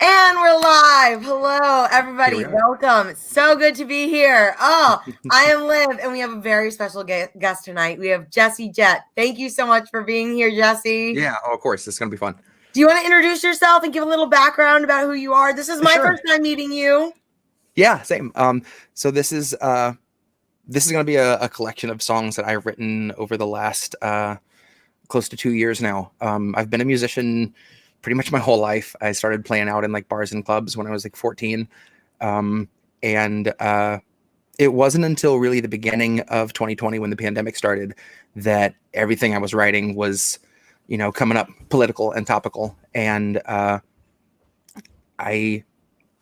And we're live. Hello, everybody. Welcome. So good to be here. Oh, I am Liv, and we have a very special guest tonight. We have Jett. Thank you so much for being here, Jesse. Yeah, of course. It's going to be fun. Do you want to introduce yourself and give a little background about who you are? This is my first time meeting you. Yeah, same. So this is going to be a collection of songs that I've written over the last close to 2 years now. I've been a musician pretty much my whole life. I started playing out in like bars and clubs when I was like 14. And it wasn't until really the beginning of 2020 when the pandemic started that everything I was writing was, coming up political and topical. And I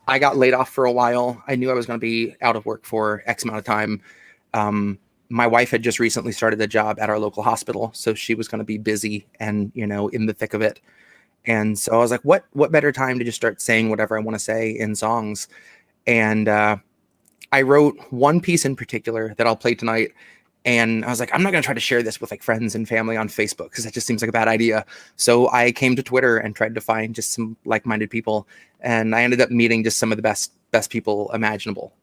got laid off for a while. I knew I was going to be out of work for X amount of time. My wife had just recently started a job at our local hospital, so she was going to be busy and, in the thick of it. And so I was like, what better time to just start saying whatever I want to say in songs? And I wrote one piece in particular that I'll play tonight. And I was like, I'm not going to try to share this with like friends and family on Facebook because that just seems like a bad idea. So I came to Twitter and tried to find just some like-minded people. And I ended up meeting just some of the best people imaginable.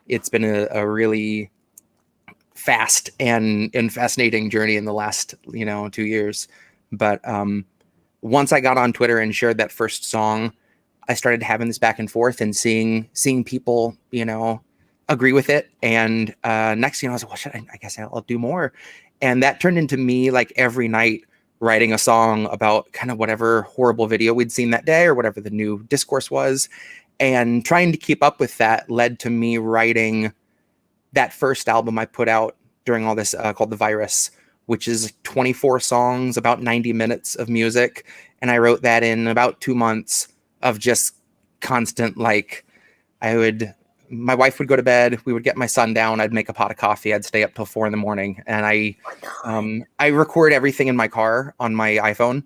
It's been a really fast and fascinating journey in the last, 2 years. But once I got on Twitter and shared that first song, I started having this back and forth and seeing people, agree with it. And next thing I was like, well, I guess I'll do more. And that turned into me like every night writing a song about kind of whatever horrible video we'd seen that day or whatever the new discourse was. And trying to keep up with that led to me writing that first album I put out during all this called The Virus, which is 24 songs, about 90 minutes of music. And I wrote that in about 2 months of just constant, my wife would go to bed, we would get my son down, I'd make a pot of coffee, I'd stay up till 4 a.m. And I record everything in my car on my iPhone.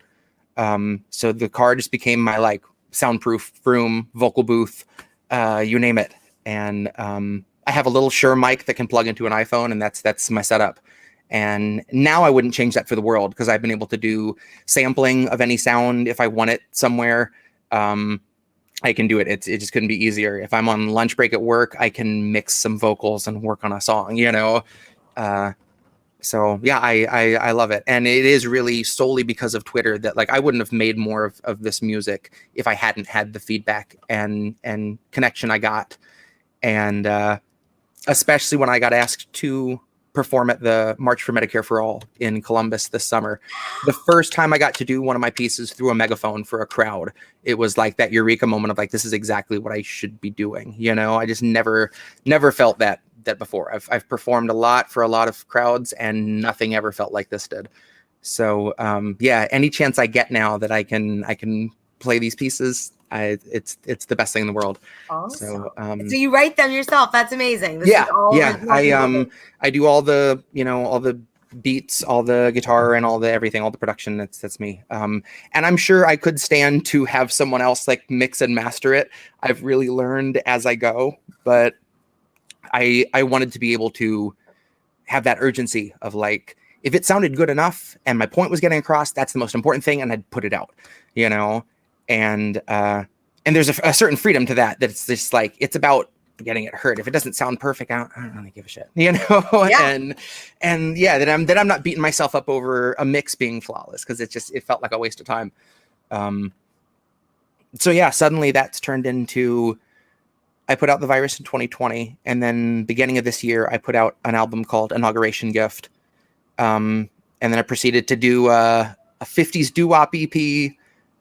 So the car just became my like soundproof room, vocal booth, you name it. And I have a little Shure mic that can plug into an iPhone, and that's my setup. And now I wouldn't change that for the world because I've been able to do sampling of any sound if I want it somewhere. I can do it. It just couldn't be easier. If I'm on lunch break at work, I can mix some vocals and work on a song, So yeah, I love it. And it is really solely because of Twitter that like I wouldn't have made more of this music if I hadn't had the feedback and connection I got. And especially when I got asked to perform at the March for Medicare for All in Columbus this summer. The first time I got to do one of my pieces through a megaphone for a crowd, it was like that eureka moment of like, this is exactly what I should be doing. I just never felt that before. I've performed a lot for a lot of crowds and nothing ever felt like this did. So yeah, any chance I get now that I can play these pieces, it's the best thing in the world. Awesome. So you write them yourself. That's amazing. Yeah. I do all the all the beats, all the guitar, and all the everything, all the production. That's me. And I'm sure I could stand to have someone else like mix and master it. I've really learned as I go, but I wanted to be able to have that urgency of like, if it sounded good enough and my point was getting across, that's the most important thing, and I'd put it out, And there's a certain freedom to that it's just like, it's about getting it heard. If it doesn't sound perfect, I don't really give a shit, Yeah. And yeah, that I'm not beating myself up over a mix being flawless because it felt like a waste of time. So yeah, suddenly that's turned into, I put out The Virus in 2020, and then beginning of this year, I put out an album called Inauguration Gift. And then I proceeded to do a 50s doo-wop EP,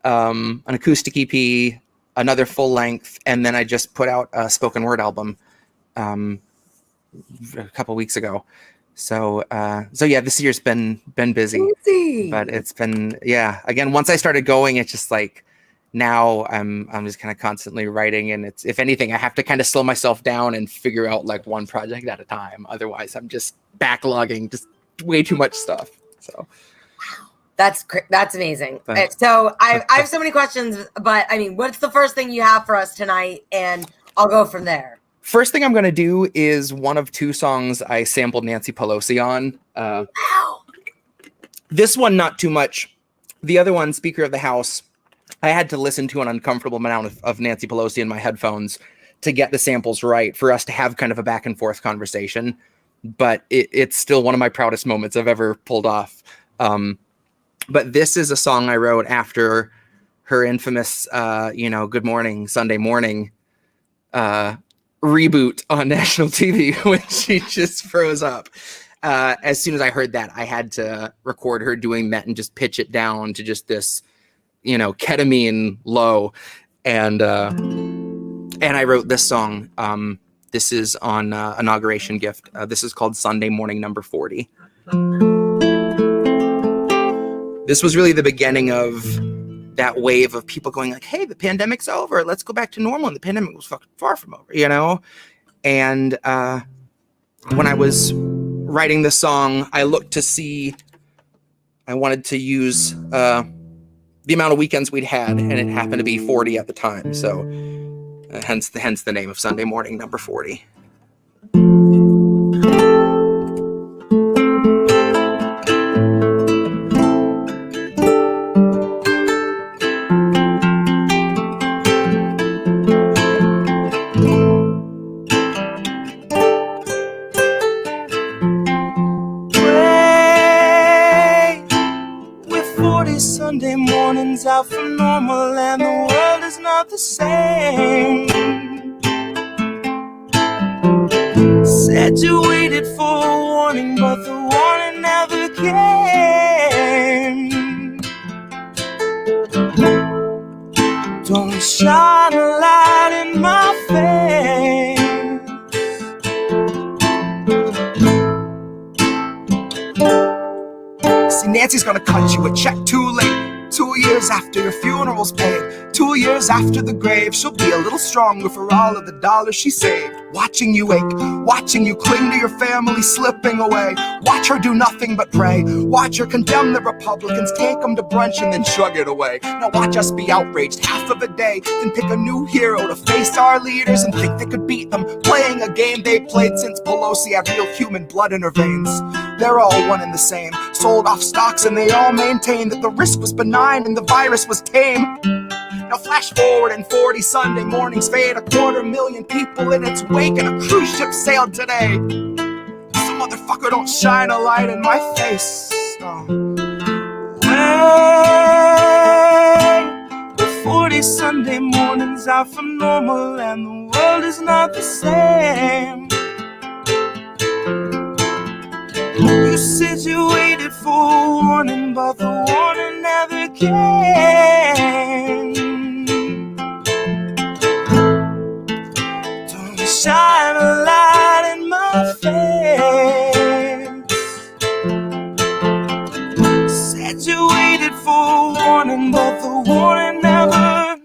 an acoustic EP, another full length, and then I just put out a spoken word album a couple weeks ago. So yeah, this year's been busy, but it's been, yeah, again, once I started going, it's just like, now I'm just kind of constantly writing, and it's, if anything, I have to kind of slow myself down and figure out like one project at a time. Otherwise I'm just backlogging just way too much stuff. So that's amazing. So I have so many questions, but I mean, what's the first thing you have for us tonight? And I'll go from there. First thing I'm going to do is one of 2 songs I sampled Nancy Pelosi on. This one, not too much. The other one, Speaker of the House, I had to listen to an uncomfortable amount of Nancy Pelosi in my headphones to get the samples right for us to have kind of a back and forth conversation. But it's still one of my proudest moments I've ever pulled off. But this is a song I wrote after her infamous, Good Morning Sunday Morning reboot on national TV when she just froze up. As soon as I heard that, I had to record her doing that and just pitch it down to just this, ketamine low. And I wrote this song. This is on Inauguration Gift. This is called Sunday Morning Number 40. This was really the beginning of that wave of people going like, hey, the pandemic's over. Let's go back to normal. And the pandemic was fucking far from over, And when I was writing this song, I looked to see, I wanted to use the amount of weekends we'd had, and it happened to be 40 at the time. So hence the name of Sunday Morning Number 40. Sunday mornings out for normal and the world is not the same. Said you waited for a warning, but the warning never came. Don't shine a light in my face. See, Nancy's gonna cut you a check too late. 2 years after your funeral's paid, 2 years after the grave, she'll be a little stronger for all of the dollars she saved. Watching you ache, watching you cling to your family slipping away. Watch her do nothing but pray. Watch her condemn the Republicans, take them to brunch and then shrug it away. Now watch us be outraged half of a day, then pick a new hero to face our leaders and think they could beat them, playing a game they played since Pelosi had real human blood in her veins. They're all one and the same, sold off stocks and they all maintain that the risk was benign and the virus was tame. Now flash forward and 40 Sunday mornings fade, 250,000 people in its wake, and a cruise ship sailed today. Some motherfucker don't shine a light in my face. With 40 Sunday mornings out from normal and the world is not the same. You said you waited for a warning, but the warning never came. Don't shine a light in my face. Said you waited for a warning, but the warning never.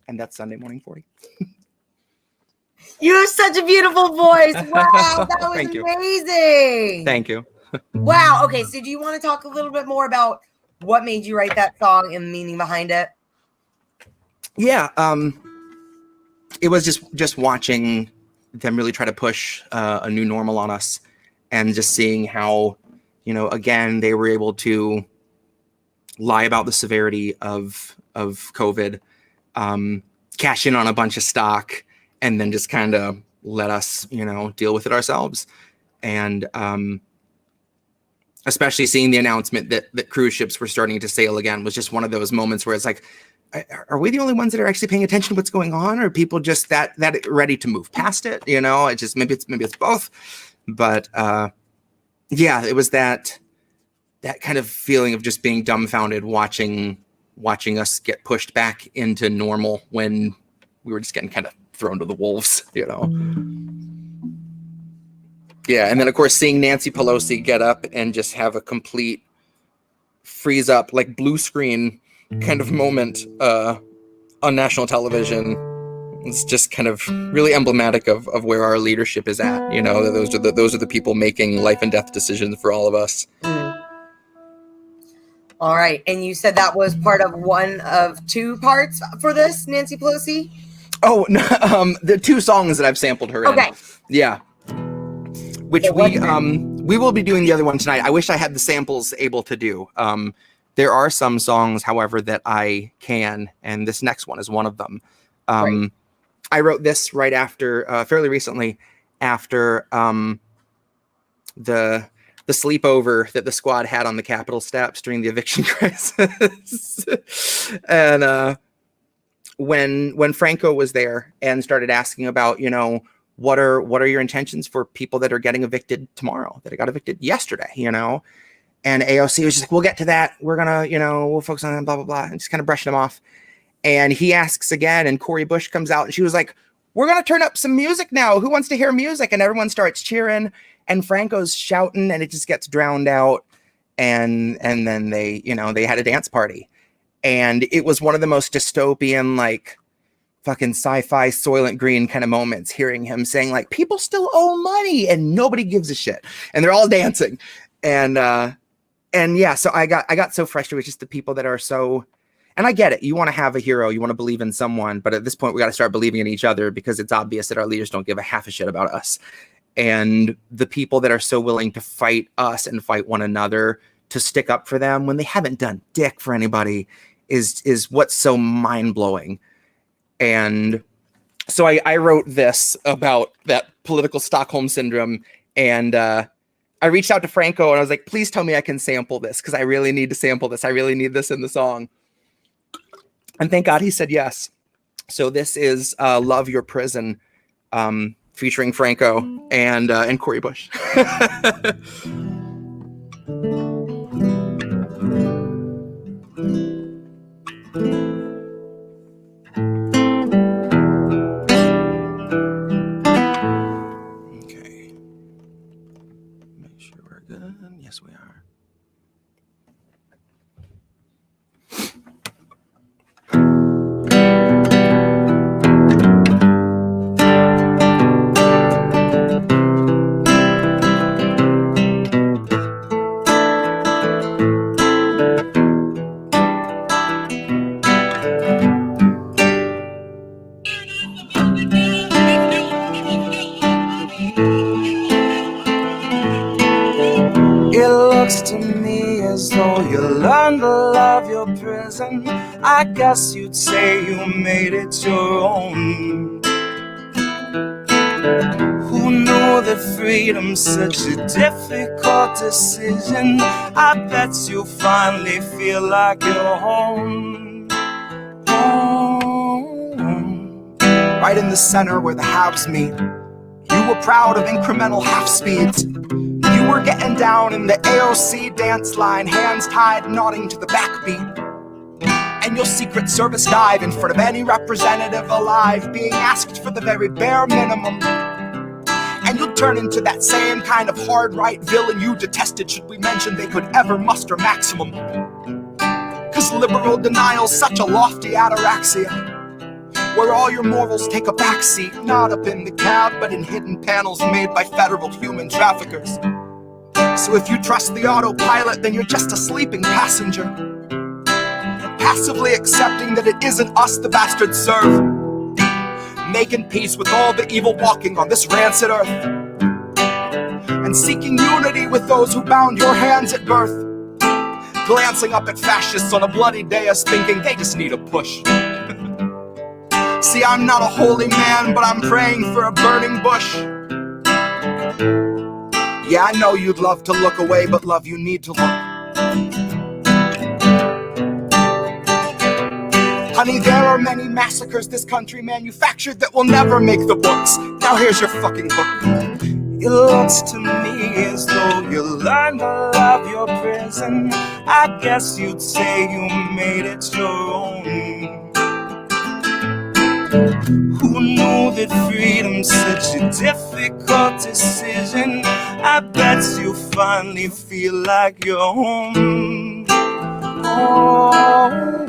And that's Sunday Morning 40. You have such a beautiful voice. Wow, that was amazing. Thank you. Wow. Okay, so do you want to talk a little bit more about what made you write that song and the meaning behind it? Yeah, it was just watching them really try to push a new normal on us, and just seeing how, again, they were able to lie about the severity of COVID, cash in on a bunch of stock, and then just kind of let us, deal with it ourselves. And especially seeing the announcement that cruise ships were starting to sail again was just one of those moments where it's like, are we the only ones that are actually paying attention to what's going on? Or are people just that ready to move past it? It just, maybe it's both. But yeah, it was that kind of feeling of just being dumbfounded, watching us get pushed back into normal when we were just getting kind of thrown to the wolves, Yeah, and then of course seeing Nancy Pelosi get up and just have a complete freeze up, like blue screen kind of moment on national television. It's just kind of really emblematic of where our leadership is at. Those are the people making life and death decisions for all of us. All right, and you said that was part of one of two parts for this, Nancy Pelosi? Oh, no, the two songs that I've sampled her in. Yeah. Which we will be doing the other one tonight. I wish I had the samples able to do. There are some songs, however, that I can, and this next one is one of them. Right. I wrote this right after, fairly recently, after the sleepover that the squad had on the Capitol steps during the eviction crisis. And when Franco was there and started asking about, you know, what are your intentions for people that are getting evicted tomorrow, that got evicted yesterday, you know? And AOC was just like, we'll get to that. We're gonna, you know, we'll focus on blah, blah, blah. And just kind of brushing him off. And he asks again, and Cori Bush comes out and she was like, we're going to turn up some music now. Who wants to hear music? And everyone starts cheering and Franco's shouting and it just gets drowned out. And then they, you know, they had a dance party. And it was one of the most dystopian, like fucking sci-fi Soylent Green kind of moments, hearing him saying like, people still owe money and nobody gives a shit. And they're all dancing. And yeah, so I got so frustrated with just the people that are so, and I get it. You want to have a hero, you want to believe in someone, but at this point we got to start believing in each other because it's obvious that our leaders don't give a half a shit about us. And the people that are so willing to fight us and fight one another to stick up for them when they haven't done dick for anybody is what's so mind-blowing. And so I wrote this about that political Stockholm syndrome, and I reached out to Franco and I was like, please tell me I can sample this because I really need to sample this. I really need this in the song. And thank God he said yes. So this is Love Your Prison, featuring Franco and Cori Bush. Okay. Make sure we're good. Yes, we are. It looks to me as though you learned to love your prison. I guess you'd say you made it your own. Who knew that freedom's such a difficult decision? I bet you finally feel like you're home. Home. Right in the center where the haves meet, you were proud of incremental half speeds. You were getting down in the AOC dance line, hands tied, nodding to the backbeat. And your Secret Service dive in front of any representative alive, being asked for the very bare minimum. And you'll turn into that same kind of hard right villain you detested should we mention they could ever muster maximum. Cause liberal denial's such a lofty ataraxia, where all your morals take a backseat, not up in the cab, but in hidden panels made by federal human traffickers. So if you trust the autopilot, then you're just a sleeping passenger, passively accepting that it isn't us the bastards serve, making peace with all the evil walking on this rancid earth, and seeking unity with those who bound your hands at birth, glancing up at fascists on a bloody dais thinking they just need a push. See, I'm not a holy man, but I'm praying for a burning bush. Yeah, I know you'd love to look away, but love, you need to look. Honey, there are many massacres this country manufactured that will never make the books. Now here's your fucking book. It looks to me as though you learned to love your prison. I guess you'd say you made it your own. Who knew that freedom's such a difficult decision? I bet you finally feel like you're home. Home.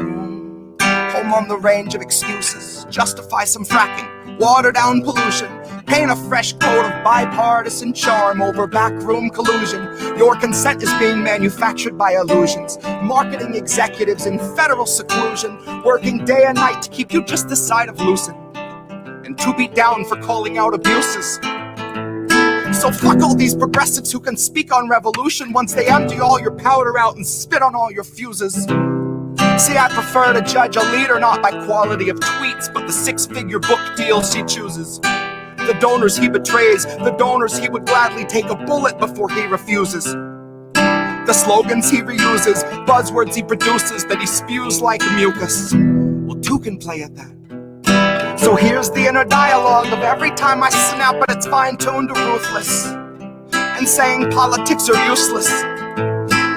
Home on the range of excuses. Justify some fracking, water down pollution, paint a fresh coat of bipartisan charm over backroom collusion. Your consent is being manufactured by illusions, marketing executives in federal seclusion, working day and night to keep you just this side of lucid, and to beat down for calling out abuses. So fuck all these progressives who can speak on revolution once they empty all your powder out and spit on all your fuses. See, I prefer to judge a leader not by quality of tweets, but the six-figure book deals she chooses. The donors he betrays, the donors he would gladly take a bullet before he refuses. The slogans he reuses, buzzwords he produces that he spews like mucus. Well, two can play at that. So here's the inner dialogue of every time I snap, but it's fine-tuned to ruthless. And saying politics are useless.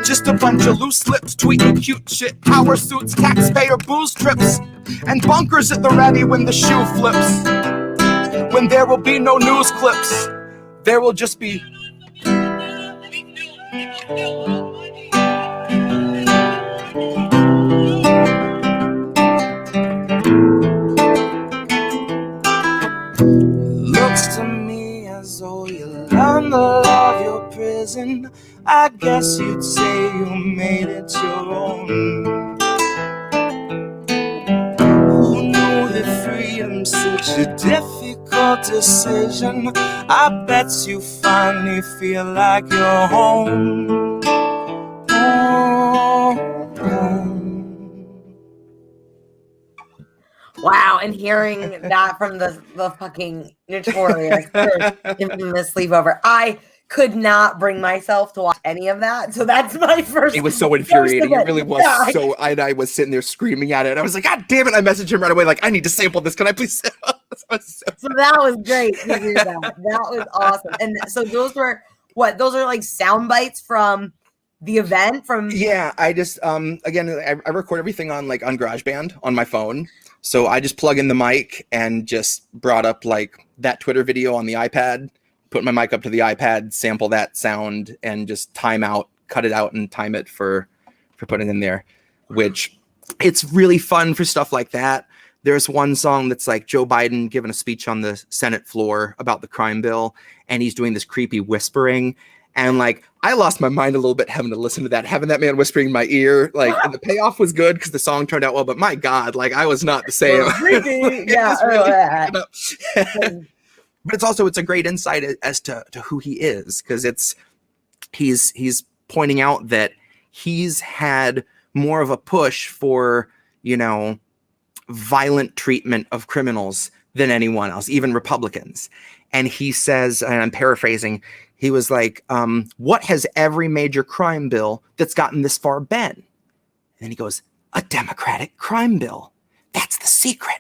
Just a bunch of loose lips tweeting cute shit, power suits, taxpayer booze trips, and bunkers at the ready when the shoe flips. When there will be no news clips, there will just be looks to me as though you learned the law of your prison. I guess you'd say you made it your own. Who knew that freedom's such a difficult decision? I bet you finally feel like you're home. Wow, and hearing that from the fucking notorious, infamous sleepover, I could not bring myself to watch any of that. So that's my first. It was so infuriating. It really was. Yeah. So I was sitting there screaming at it. I was like, God damn it. I messaged him right away. Like, I need to sample this. Can I please? So that was great to hear that. That was awesome. And so those were what? Those are like sound bites from the event from. Yeah. I just, again, I record everything on GarageBand on my phone. So I just plug in the mic and just brought up like that Twitter video on the iPad, put my mic up to the iPad, sample that sound, and just cut it out and time it for putting it in there, which it's really fun for stuff like that. There's one song that's like Joe Biden giving a speech on the Senate floor about the crime bill, and he's doing this creepy whispering. And like, I lost my mind a little bit having to listen to that, having that man whispering in my ear. Like, and the payoff was good because the song turned out well, but my God, like I was not the same. Yeah. But it's a great insight as to who he is, because he's pointing out that he's had more of a push for, violent treatment of criminals than anyone else, even Republicans. And he says, and I'm paraphrasing, he was like, what has every major crime bill that's gotten this far been? And then he goes, a Democratic crime bill. That's the secret.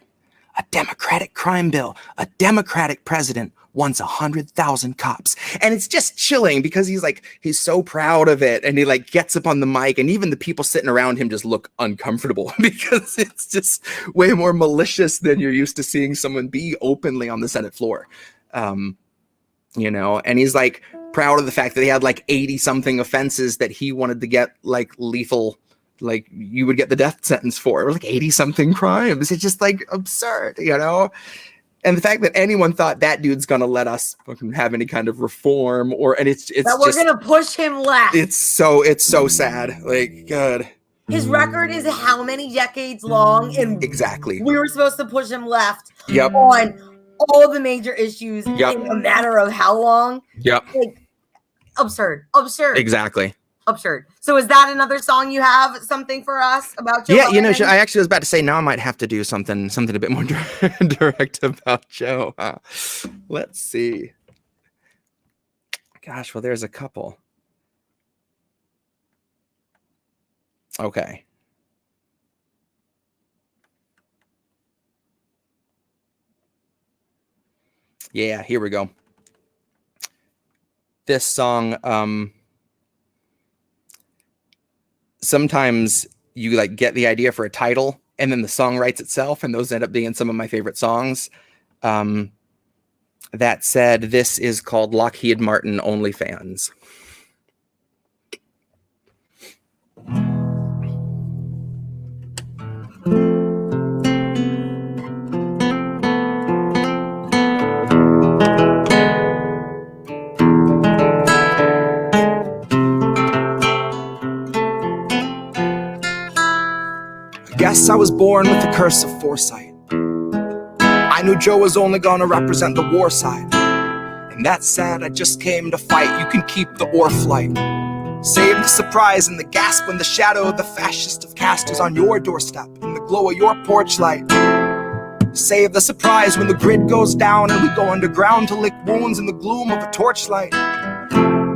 A Democratic crime bill. A Democratic president wants 100,000 cops. And it's just chilling because he's so proud of it. And he like gets up on the mic, and even the people sitting around him just look uncomfortable because it's just way more malicious than you're used to seeing someone be openly on the Senate floor. And he's like proud of the fact that he had like 80 something offenses that he wanted to get like lethal, like you would get the death sentence for. It was like 80 something crimes. It's just like absurd, And the fact that anyone thought that dude's gonna let us fucking have any kind of reform and it's that we're gonna push him left. It's so sad. Like, God. His record is how many decades long, and exactly we were supposed to push him left. Yep. On all the major issues in a matter of how long? Yep. Like, absurd. Exactly. Absurd. So is that another song you have something for us about Joe? Yeah, I actually was about to say now I might have to do something a bit more direct about Joe. Let's see. Gosh, well, there's a couple. Okay. Yeah, here we go. This song, sometimes you like get the idea for a title and then the song writes itself, and those end up being some of my favorite songs. That said, this is called Lockheed Martin OnlyFans. Guess I was born with the curse of foresight. I knew Joe was only gonna represent the war side. And And that's sad, I just came to fight. You can keep the ore flight. Save the surprise and the gasp when the shadow of the fascist of caste is on your doorstep in the glow of your porch light. Save the surprise when the grid goes down and we go underground to lick wounds in the gloom of a torchlight.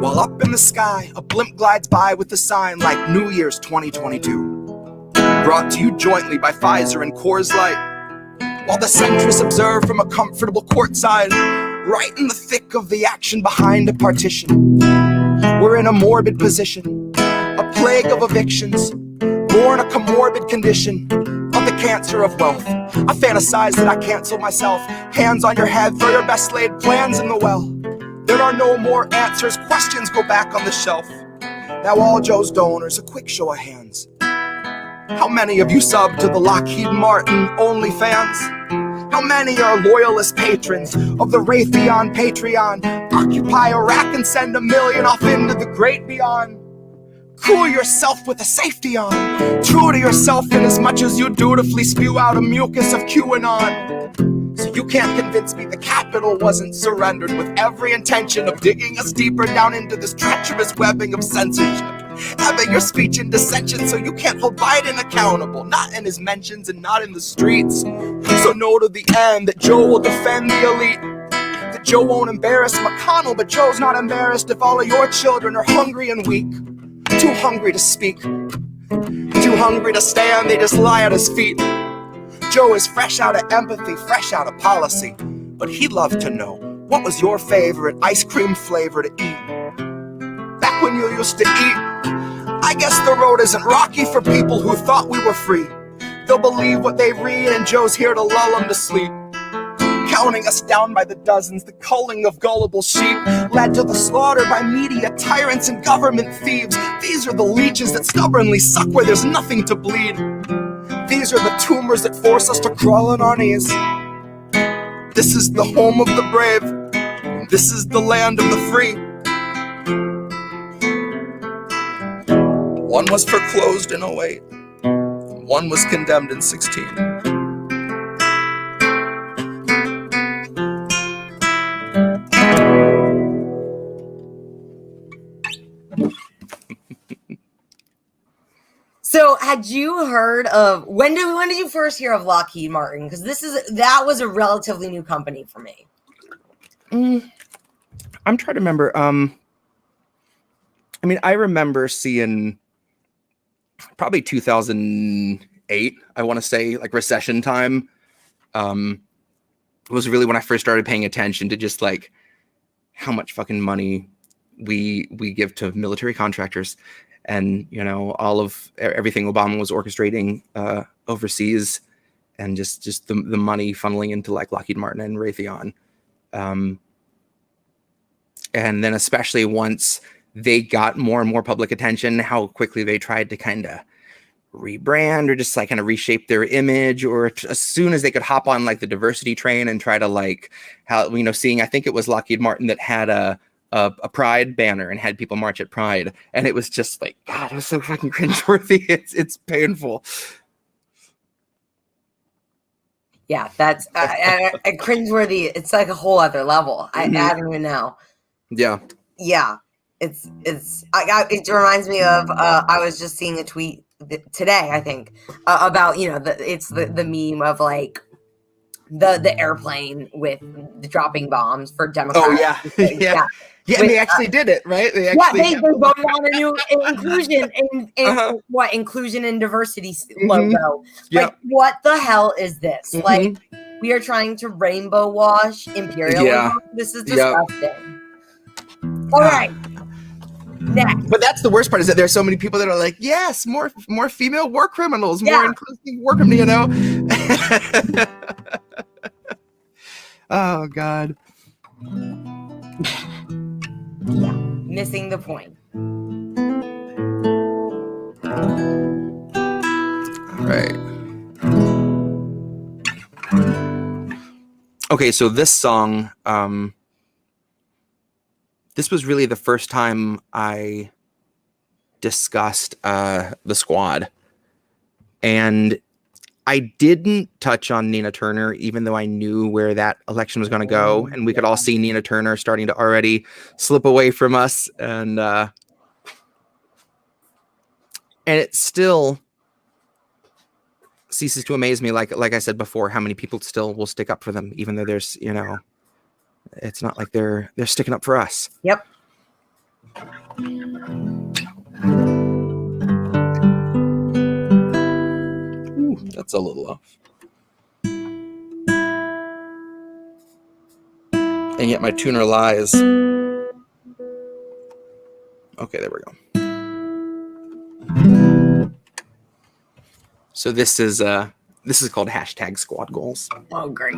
While up in the sky, a blimp glides by with a sign like New Year's 2022. Brought to you jointly by Pfizer and Coors Light. While the centrists observe from a comfortable courtside, right in the thick of the action behind a partition. We're in a morbid position, a plague of evictions, born a comorbid condition of the cancer of wealth. I fantasize that I cancel myself. Hands on your head, throw your best laid plans in the well. There are no more answers, questions go back on the shelf. Now all Joe's donors, a quick show of hands. How many of you sub to the Lockheed Martin OnlyFans? How many are loyalist patrons of the Raytheon Patreon? Occupy Iraq and send 1 million off into the great beyond. Cool yourself with a safety on. True to yourself in as much as you dutifully spew out a mucus of QAnon. So you can't convince me the Capitol wasn't surrendered with every intention of digging us deeper down into this treacherous webbing of censorship. Having your speech in dissension so you can't hold Biden accountable, not in his mentions and not in the streets. So no to the end that Joe will defend the elite, that Joe won't embarrass McConnell, but Joe's not embarrassed if all of your children are hungry and weak. Too hungry to speak, too hungry to stand, they just lie at his feet. Joe is fresh out of empathy, fresh out of policy, but he'd love to know, what was your favorite ice cream flavor to eat? Back when you used to eat. I guess the road isn't rocky for people who thought we were free. They'll believe what they read and Joe's here to lull them to sleep. Counting us down by the dozens, the culling of gullible sheep led to the slaughter by media tyrants and government thieves. These are the leeches that stubbornly suck where there's nothing to bleed. These are the tumors that force us to crawl on our knees. This is the home of the brave. This is the land of the free. One was foreclosed in 08. One was condemned in 16. So, had you heard of when did you first hear of Lockheed Martin? Because that was a relatively new company for me. I'm trying to remember. I remember seeing probably 2008. I want to say like recession time. Was really when I first started paying attention to just like how much fucking money we give to military contractors. And, all of everything Obama was orchestrating overseas and just the money funneling into like Lockheed Martin and Raytheon. And then especially once they got more and more public attention, how quickly they tried to kind of rebrand or just like kind of reshape their image, or as soon as they could hop on like the diversity train and try to like seeing, I think it was Lockheed Martin that had a Pride banner and had people march at Pride, and it was just like, God, it was so fucking cringeworthy. It's painful. Yeah, that's cringeworthy. It's like a whole other level. I don't even know. Yeah. It reminds me of I was just seeing a tweet today, I think, about the meme of like the airplane with the dropping bombs for Democrats. Oh yeah. Yeah, and they actually did it, right? They voted on a new inclusion inclusion and diversity logo. Yep. Like, what the hell is this? Like, we are trying to rainbow wash imperialism. Yeah. This is disgusting. All right. Next. But that's the worst part, is that there's so many people that are like, yes, more female war criminals, more inclusive war criminals, Oh God. Yeah, missing the point. All right. Okay, so this song, this was really the first time I discussed the Squad, and I didn't touch on Nina Turner, even though I knew where that election was going to go, and we could all see Nina Turner starting to already slip away from us, and it still ceases to amaze me, like I said before, how many people still will stick up for them, even though there's, it's not like they're sticking up for us. Yep. Ooh, that's a little off. And yet my tuner lies. Okay, there we go. So this is called #squad goals. Oh, great.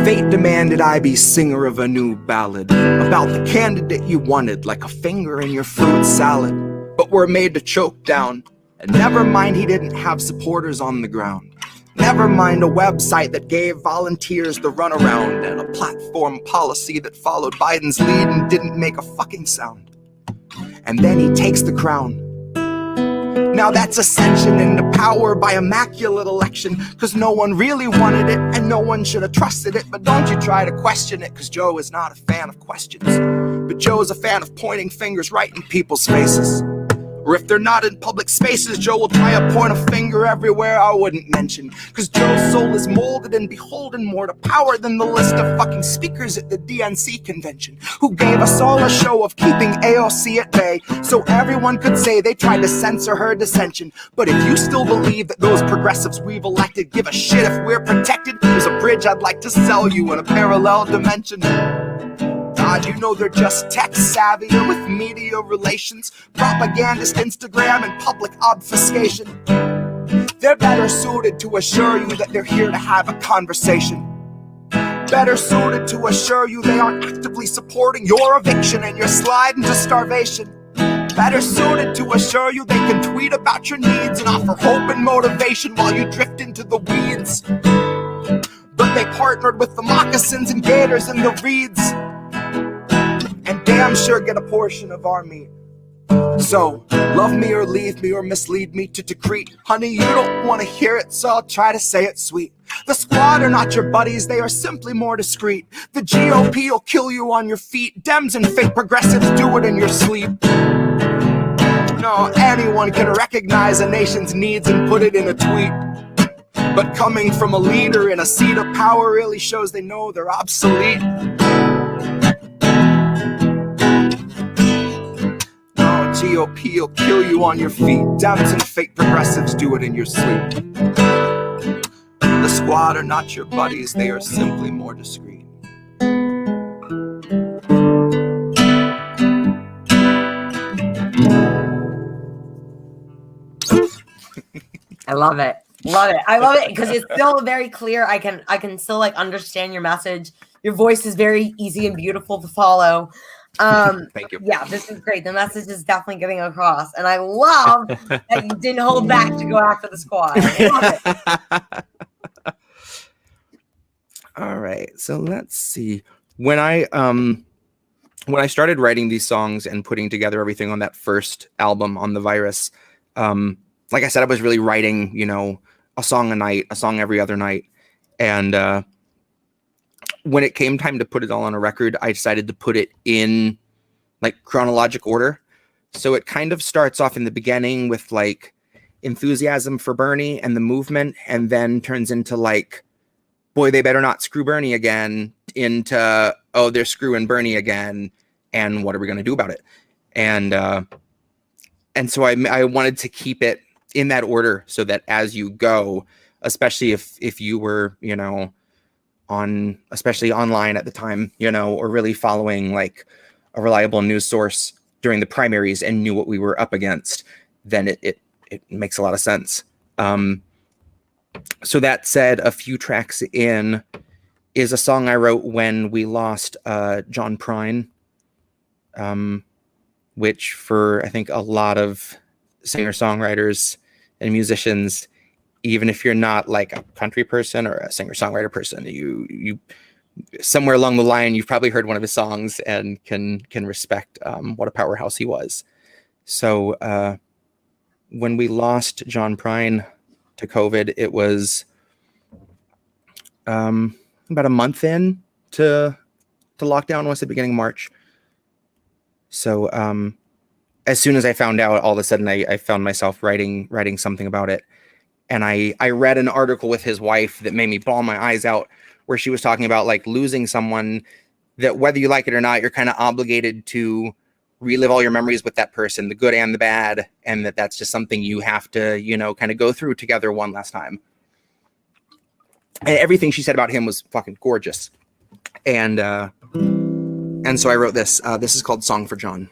Fate demanded I be singer of a new ballad about the candidate you wanted, like a finger in your fruit salad. But we're made to choke down. And never mind he didn't have supporters on the ground. Never mind a website that gave volunteers the runaround, and a platform policy that followed Biden's lead and didn't make a fucking sound. And then he takes the crown. Now that's ascension into power by immaculate election, cause no one really wanted it and no one should have trusted it. But don't you try to question it, cause Joe is not a fan of questions, but Joe's a fan of pointing fingers right in people's faces. Or if they're not in public spaces, Joe will try to point a finger everywhere I wouldn't mention. Cause Joe's soul is molded and beholden more to power than the list of fucking speakers at the DNC convention, who gave us all a show of keeping AOC at bay, so everyone could say they tried to censor her dissension. But if you still believe that those progressives we've elected give a shit if we're protected, there's a bridge I'd like to sell you in a parallel dimension. God, you know they're just tech savvier with media relations, propagandist Instagram, and public obfuscation. They're better suited to assure you that they're here to have a conversation. Better suited to assure you they aren't actively supporting your eviction and your slide into starvation. Better suited to assure you they can tweet about your needs and offer hope and motivation while you drift into the weeds. But they partnered with the moccasins and gators and the reeds, and damn sure get a portion of our meat. So, love me or leave me or mislead me to decrete. Honey, you don't want to hear it, so I'll try to say it sweet. The squad are not your buddies, they are simply more discreet. The GOP will kill you on your feet. Dems and fake progressives do it in your sleep. No, anyone can recognize a nation's needs and put it in a tweet. But coming from a leader in a seat of power really shows they know they're obsolete. GOP will kill you on your feet. Dems and fake progressives do it in your sleep. The squad are not your buddies, they are simply more discreet. I love it. Love it. I love it because it's still very clear. I can still like understand your message. Your voice is very easy and beautiful to follow. Thank you. Yeah, this is great. The message is definitely getting across, and I love that you didn't hold back to go after the squad. I love it. All right, so let's see. When I started writing these songs and putting together everything on that first album on The Virus, like I said, I was really writing, a song a night, a song every other night, and when it came time to put it all on a record, I decided to put it in like chronologic order. So it kind of starts off in the beginning with like enthusiasm for Bernie and the movement, and then turns into like, boy, they better not screw Bernie again, into, oh, they're screwing Bernie again, and what are we going to do about it? And so I wanted to keep it in that order so that as you go, especially if you were, especially online at the time, or really following like a reliable news source during the primaries and knew what we were up against, then it makes a lot of sense. So that said, a few tracks in is a song I wrote when we lost John Prine, which for I think a lot of singer-songwriters and musicians, even if you're not like a country person or a singer-songwriter person, you somewhere along the line, you've probably heard one of his songs and can respect what a powerhouse he was. So when we lost John Prine to COVID, it was about a month in to lockdown. Was the beginning of March. So as soon as I found out, all of a sudden I found myself writing something about it. And I read an article with his wife that made me bawl my eyes out, where she was talking about like losing someone that, whether you like it or not, you're kind of obligated to relive all your memories with that person, the good and the bad, and that's just something you have to, you know, kind of go through together one last time. And everything she said about him was fucking gorgeous. And so I wrote this. This is called Song for John.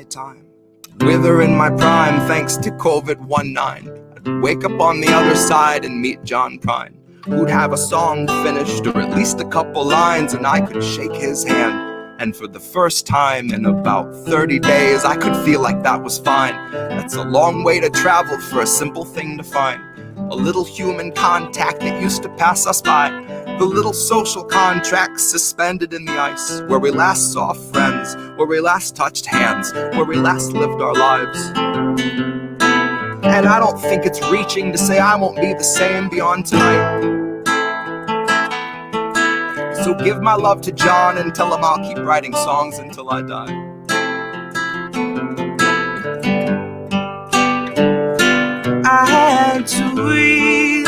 Time. Wither in my prime, thanks to COVID-19. I'd wake up on the other side and meet John Prine, who'd have a song finished or at least a couple lines, and I could shake his hand. And for the first time in about 30 days, I could feel like that was fine. That's a long way to travel for a simple thing to find. A little human contact that used to pass us by. The little social contracts suspended in the ice, where we last saw friends, where we last touched hands, where we last lived our lives. And I don't think it's reaching to say I won't be the same beyond tonight. So give my love to John and tell him I'll keep writing songs until I die. I had to relive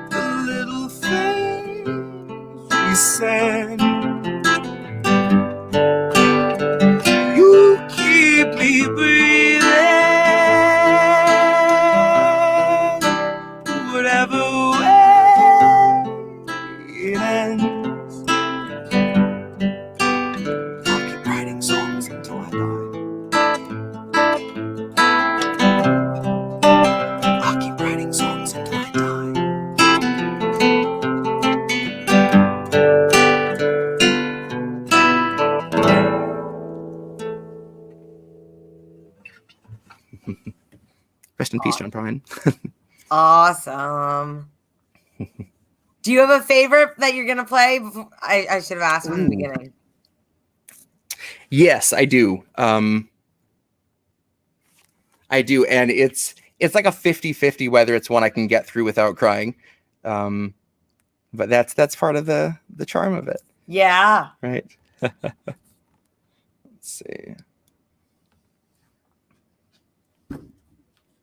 the little things we said. You keep me breathing, whatever way it ends. I'll keep writing songs until I die. Rest in peace, John Prine. Awesome. Do you have a favorite that you're gonna play? I should have asked from the beginning. Yes, I do. I do, and it's like a 50-50 whether it's one I can get through without crying. But that's part of the charm of it. Yeah. Right. Let's see.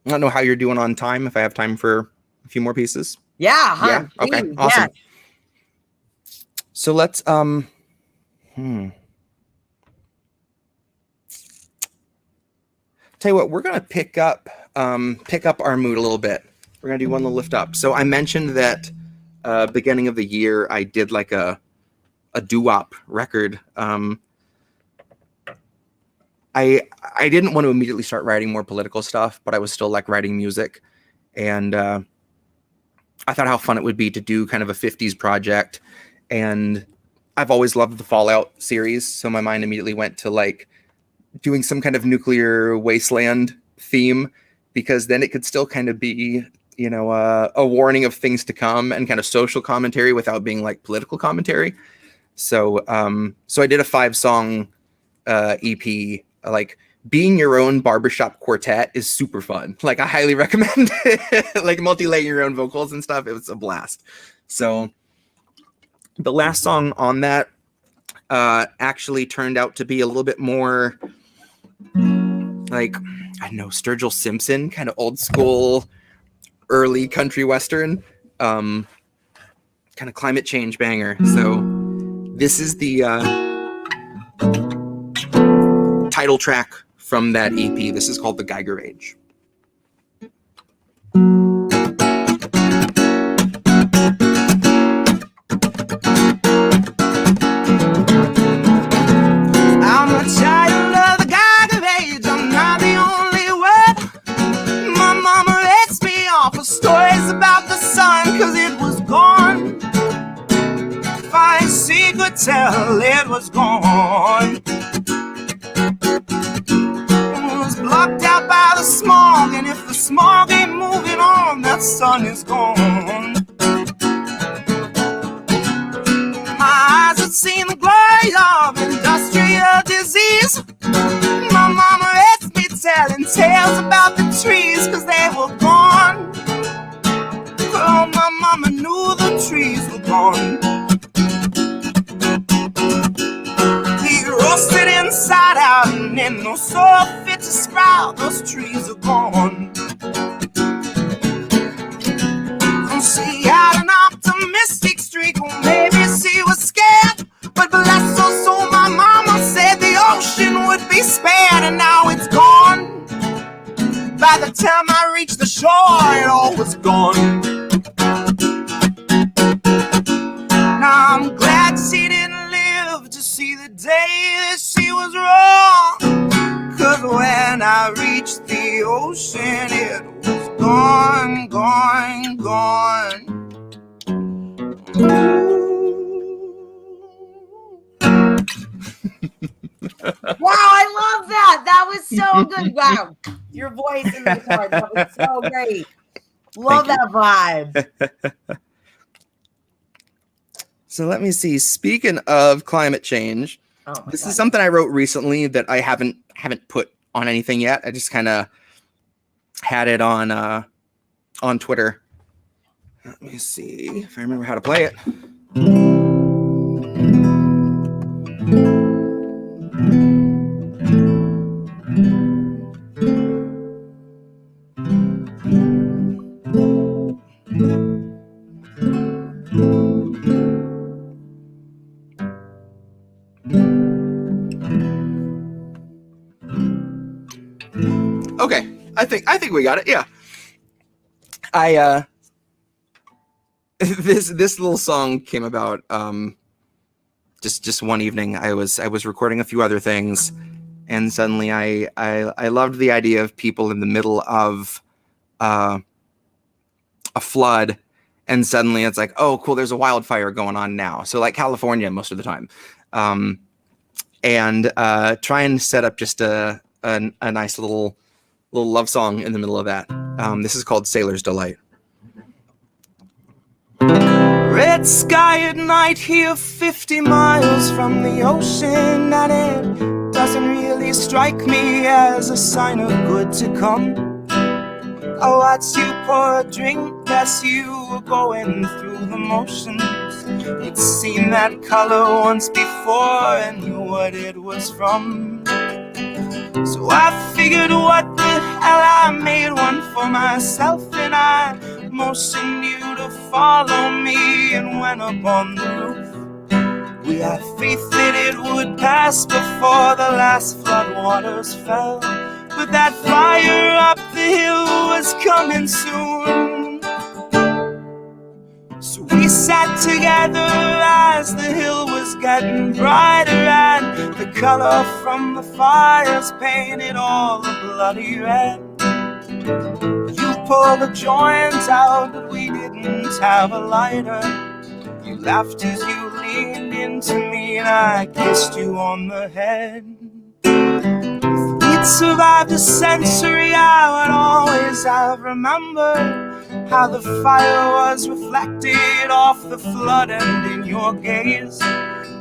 I don't know how you're doing on time. If I have time for a few more pieces. Yeah. Yeah. Okay. Awesome. Yes. So let's Tell you what, we're gonna pick up our mood a little bit. We're gonna do one little lift up. So I mentioned that beginning of the year I did like a doo-wop record. I didn't want to immediately start writing more political stuff, but I was still like writing music, and I thought how fun it would be to do kind of a 50s project. And I've always loved the Fallout series, so my mind immediately went to like doing some kind of nuclear wasteland theme, because then it could still kind of be, you know, a warning of things to come and kind of social commentary without being like political commentary. So so I did a 5-song EP. Like, being your own barbershop quartet is super fun. Like, I highly recommend it. Like, multi-layering your own vocals and stuff. It was a blast. So the last song on that actually turned out to be a little bit more like, I don't know, Sturgill Simpson, kind of old school, early country western, kind of climate change banger. So this is the title track from that EP. This is called the Geigerrage. I'm a child of the Geigerrage. I'm not the only one. My mama raised me off of stories about the sun, 'cause it was gone. If I see could tell, it was gone. It was blocked out by the smog, and if the smog ain't moving on, that sun is gone. My eyes had seen the glory of industrial disease. My mama raised me telling tales about the trees, 'cause they were gone. Oh, my mama knew the trees were gone. We roasted inside out, and in no soil fit to sprout, those trees are gone. And she had an optimistic streak, or maybe she was scared, but bless her soul, my mama said the ocean would be spared, and now it's gone. By the time I reached the shore, it all was gone. Now I'm glad she didn't live to see the day that she was wrong, 'cause when I reached the ocean, it was gone, gone, gone. Wow, I love that. That was so good. Wow. Your voice in the guitar, that was so great. Love that vibe. So let me see. Speaking of climate change, this is something I wrote recently that I haven't put on anything yet. I just kind of had it on Twitter. Let me see if I remember how to play it. Okay, I think we got it. Yeah, this little song came about just one evening. I was recording a few other things, and suddenly I loved the idea of people in the middle of a flood, and suddenly it's like, oh, cool, there's a wildfire going on now. So like California most of the time, and try and set up just a nice little love song in the middle of that. This is called Sailor's Delight. Red sky at night here 50 miles from the ocean, and it doesn't really strike me as a sign of good to come. I watched you pour a drink as you were going through the motions. You'd seen that color once before and knew what it was from. So I figured, what the hell, I made one for myself, and I motioned you to follow me and went up on the roof. We had faith that it would pass before the last floodwaters fell, but that fire up the hill was coming soon. So we sat together as the hill was getting brighter, and the color from the fires painted all a bloody red. You pulled the joint out, but we didn't have a lighter. You laughed as you leaned into me, and I kissed you on the head. If we'd survived a century, I would always have remembered how the fire was reflected off the flood and in your gaze,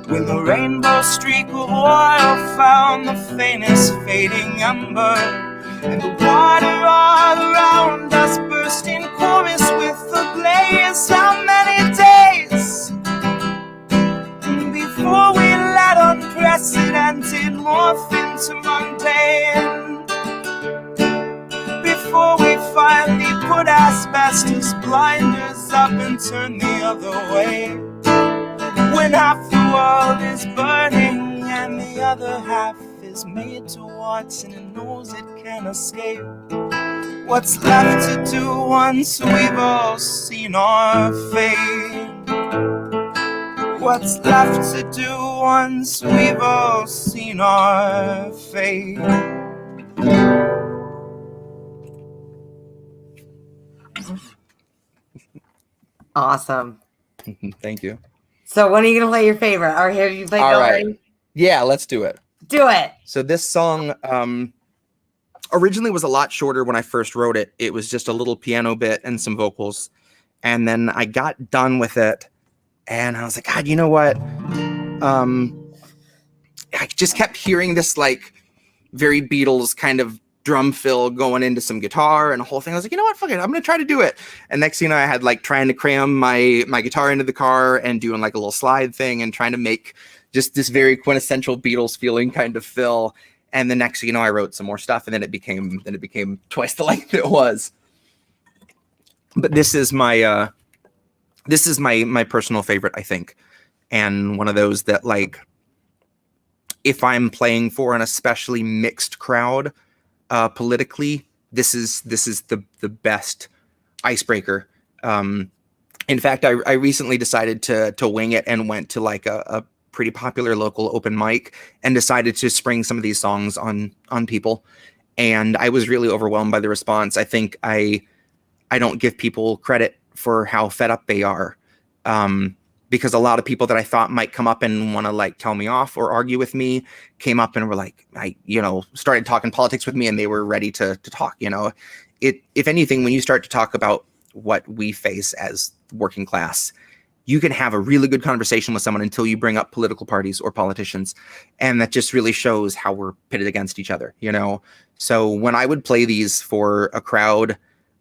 when the rainbow streak of oil found the faintest fading ember, and the water all around us burst in chorus with a blaze. How many days before we let unprecedented morph into mundane? cast his blinders up and turn the other way. When half the world is burning and the other half is made to watch and it knows it can't escape. What's left to do once we've all seen our fate? What's left to do once we've all seen our fate? Awesome. Thank you. So when are you gonna play your favorite? Or have you played already? Yeah, let's do it. Do it. So this song originally was a lot shorter when I first wrote it. It was just a little piano bit and some vocals. And then I got done with it and I was like, God, you know what? I just kept hearing this like very Beatles kind of drum fill going into some guitar and a whole thing. I was like, you know what? Fuck it. I'm going to try to do it. And next thing you know, I had like trying to cram my guitar into the car and doing like a little slide thing and trying to make just this very quintessential Beatles feeling kind of fill. And the next thing you know, I wrote some more stuff and then it became twice the length it was. But this is my personal favorite, I think. And one of those that like, if I'm playing for an especially mixed crowd, politically, this is the best icebreaker. In fact, I recently decided to wing it and went to like a pretty popular local open mic and decided to spring some of these songs on people. And I was really overwhelmed by the response. I think I don't give people credit for how fed up they are. Because a lot of people that I thought might come up and want to like tell me off or argue with me came up and were like, started talking politics with me and they were ready to talk, if anything, when you start to talk about what we face as working class, you can have a really good conversation with someone until you bring up political parties or politicians. And that just really shows how we're pitted against each other, So when I would play these for a crowd,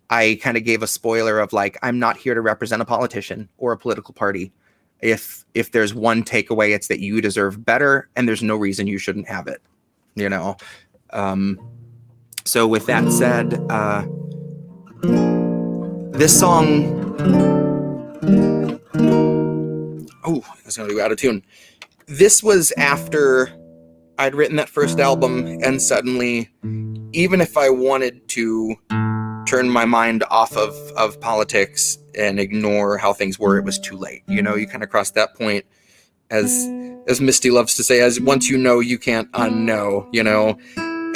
I kind of gave a spoiler of like, I'm not here to represent a politician or a political party. If there's one takeaway, it's that you deserve better and there's no reason you shouldn't have it, So with that said, this song, oh, I was going to go out of tune. This was after I'd written that first album and suddenly, even if I wanted to turn my mind off of politics and ignore how things were, it was too late. You kind of cross that point, as Misty loves to say, as once you know, you can't unknow,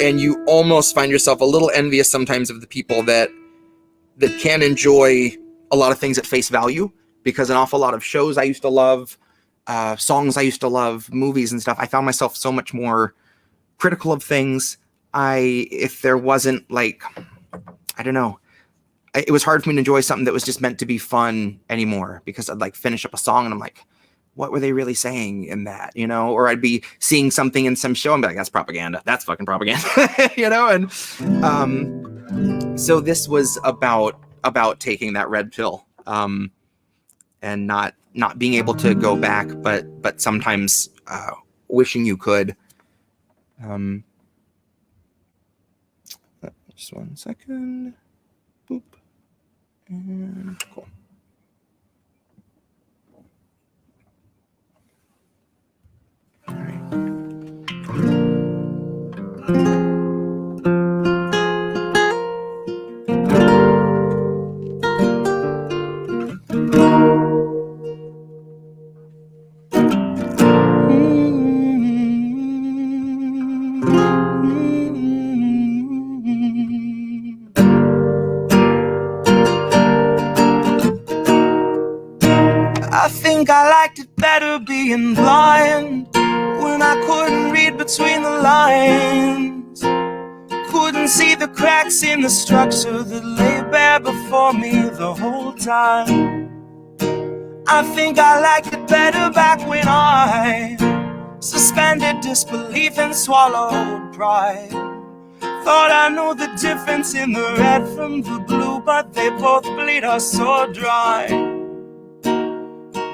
and you almost find yourself a little envious sometimes of the people that can enjoy a lot of things at face value, because an awful lot of shows I used to love, songs I used to love, movies and stuff, I found myself so much more critical of things. If there wasn't like, I don't know. It was hard for me to enjoy something that was just meant to be fun anymore, because I'd like finish up a song and I'm like, what were they really saying in that, Or I'd be seeing something in some show and be like, that's propaganda. That's fucking propaganda, And so this was about taking that red pill and not being able to go back, but sometimes wishing you could. Just one second. Boop. And cool. All right. I think I liked it better being blind, when I couldn't read between the lines, couldn't see the cracks in the structure that lay bare before me the whole time. I think I liked it better back when I suspended disbelief and swallowed pride. Thought I knew the difference in the red from the blue, but they both bleed us so dry.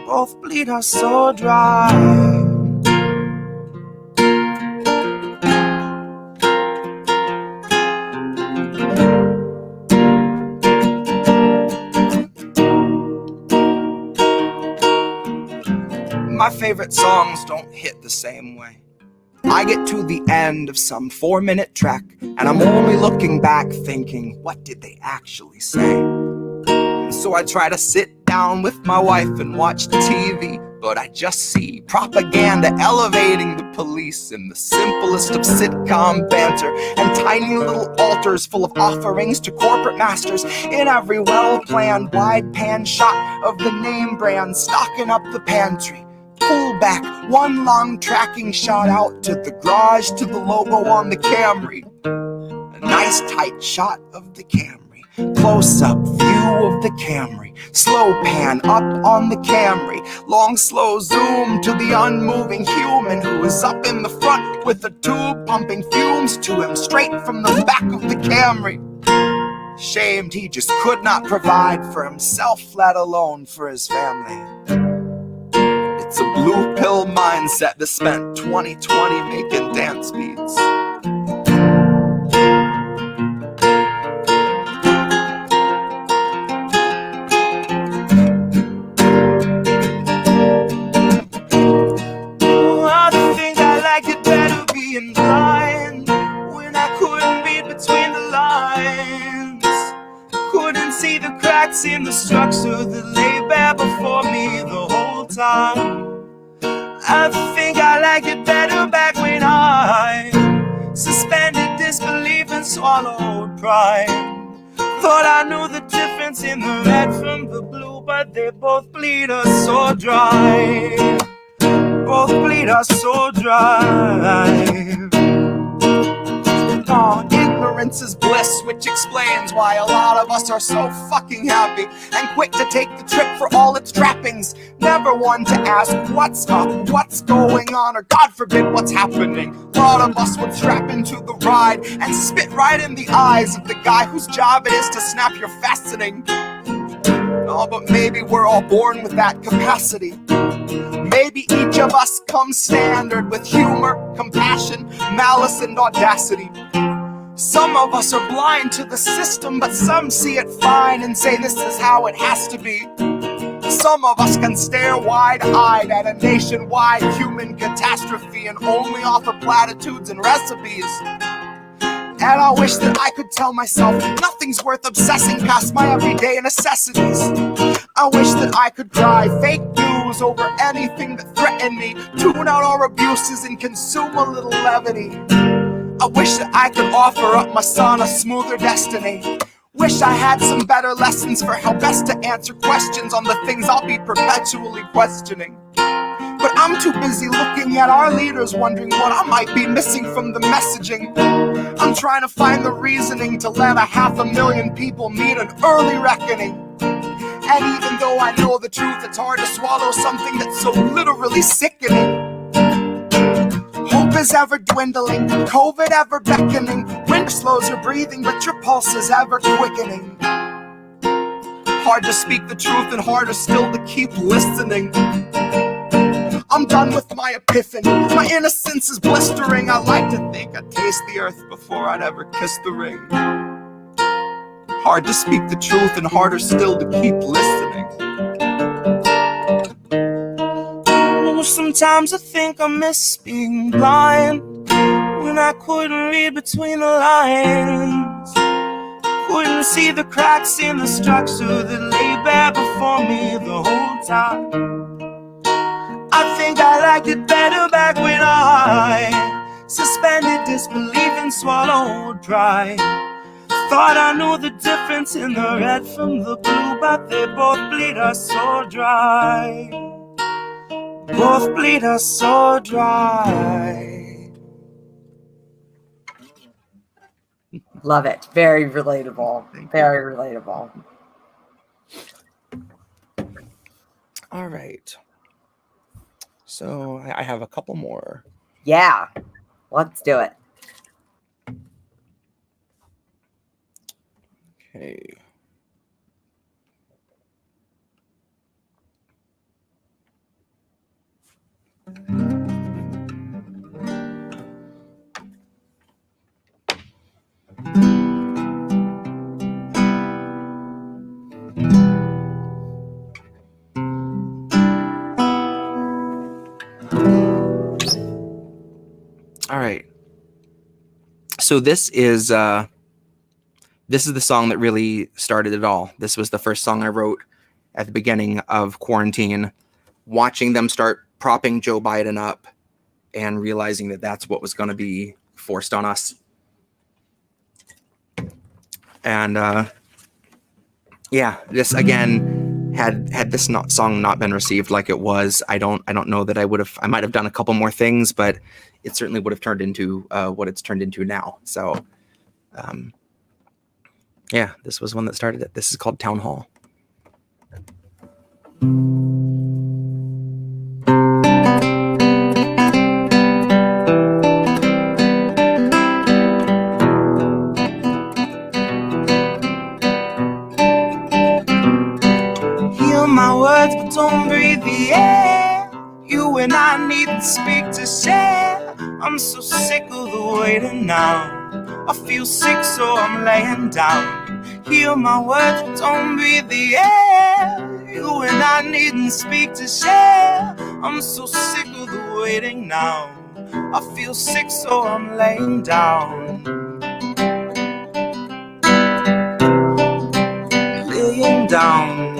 Both bleed us so dry. my favorite songs don't hit the same way. I get to the end of some 4-minute track, and I'm only looking back thinking, what did they actually say? So I try to sit down with my wife and watch TV, but I just see propaganda elevating the police in the simplest of sitcom banter, and tiny little altars full of offerings to corporate masters in every well-planned wide pan shot of the name brand stocking up the pantry. Pull back, one long tracking shot out to the garage, to the logo on the Camry. A nice tight shot of the Camry. Close-up view of the Camry. Slow pan up on the Camry. Long slow zoom to the unmoving human who is up in the front with a tube pumping fumes to him straight from the back of the Camry. Shamed he just could not provide for himself, let alone for his family. It's a blue pill mindset that spent 2020 making dance beats. I think I liked it better being blind when I couldn't read between the lines. Couldn't see the cracks in the structure that lay bare before me the whole time. I think I liked it better back when I suspended disbelief and swallowed pride. Thought I knew the difference in the red from the blue, but they both bleed us so dry. Both bleed us so dry. Oh, ignorance is bliss, which explains why a lot of us are so fucking happy and quick to take the trip for all its trappings. Never one to ask what's up, what's going on, or God forbid what's happening. A lot of us would strap into the ride and spit right in the eyes of the guy whose job it is to snap your fastening. Oh, but maybe we're all born with that capacity. Maybe each of us comes standard with humor, compassion, malice, and audacity. Some of us are blind to the system, but some see it fine and say this is how it has to be. Some of us can stare wide-eyed at a nationwide human catastrophe and only offer platitudes and recipes. And I wish that I could tell myself nothing's worth obsessing past my everyday necessities. I wish that I could cry fake news over anything that threatened me, tune out our abuses and consume a little levity. I wish that I could offer up my son a smoother destiny. Wish I had some better lessons for how best to answer questions on the things I'll be perpetually questioning. But I'm too busy looking at our leaders, wondering what I might be missing from the messaging. I'm trying to find the reasoning to let 500,000 people meet an early reckoning. And even though I know the truth, it's hard to swallow something that's so literally sickening. Hope is ever dwindling, COVID ever beckoning. Wind slows your breathing, but your pulse is ever quickening. Hard to speak the truth and harder still to keep listening. I'm done with my epiphany, my innocence is blistering. I like to think I'd taste the earth before I'd ever kiss the ring. Hard to speak the truth and harder still to keep listening. Oh, sometimes I think I miss being blind when I couldn't read between the lines. Couldn't see the cracks in the structure that lay bare before me the whole time. I think I liked it better back when I suspended disbelief and swallowed pride. Thought I knew the difference in the red from the blue, but they both bleed us so dry. Both bleed us so dry. Love it. Very relatable. Very relatable. All right. So I have a couple more. Yeah. Let's do it. Okay. All right. So this is the song that really started it all. This was the first song I wrote at the beginning of quarantine, watching them start propping Joe Biden up and realizing that that's what was going to be forced on us. And this again, had this song not been received like it was, I don't know that I might have done a couple more things, but it certainly would have turned into what it's turned into now. So this was one that started it. This is called Town Hall. Hear my words, but don't breathe the air. You and I need to speak to share. I'm so sick of the waiting now. I feel sick, so I'm laying down. Hear my words, but don't breathe the air. You and I need to speak to share. I'm so sick of the waiting now. I feel sick, so I'm laying down. Laying down.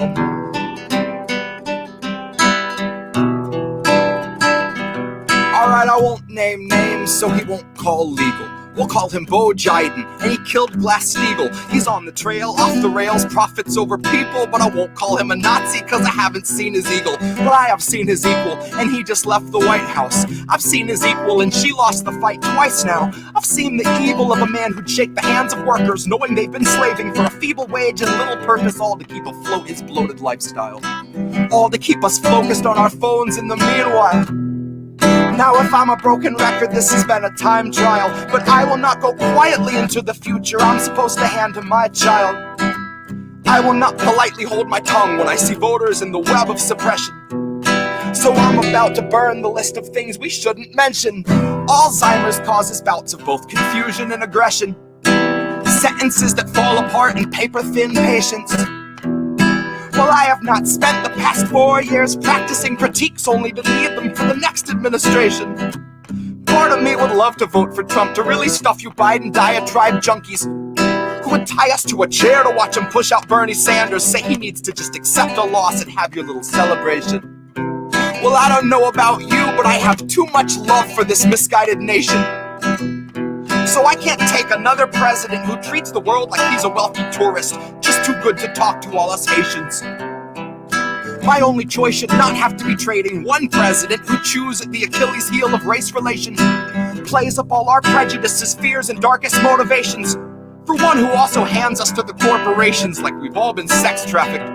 Alright, I won't name names, so he won't call legal. We'll call him Bo Jiden, and he killed Glass-Steagall. He's on the trail, off the rails, profits over people, but I won't call him a Nazi, cause I haven't seen his eagle. But I have seen his equal, and he just left the White House. I've seen his equal, and she lost the fight twice now. I've seen the evil of a man who'd shake the hands of workers, knowing they've been slaving for a feeble wage and little purpose, all to keep afloat his bloated lifestyle. All to keep us focused on our phones in the meanwhile. Now if I'm a broken record, this has been a time trial, but I will not go quietly into the future I'm supposed to hand to my child. I will not politely hold my tongue when I see voters in the web of suppression. So I'm about to burn the list of things we shouldn't mention. Alzheimer's causes bouts of both confusion and aggression. Sentences that fall apart in paper-thin patience. Well, I have not spent the past 4 years practicing critiques only to need them for the next administration. Part of me would love to vote for Trump to really stuff you Biden diatribe junkies who would tie us to a chair to watch him push out Bernie Sanders, say he needs to just accept a loss and have your little celebration. Well, I don't know about you, but I have too much love for this misguided nation. So I can't take another president who treats the world like he's a wealthy tourist, just too good to talk to all us Haitians. My only choice should not have to be trading one president who chews at the Achilles heel of race relations, plays up all our prejudices, fears, and darkest motivations, for one who also hands us to the corporations like we've all been sex trafficked.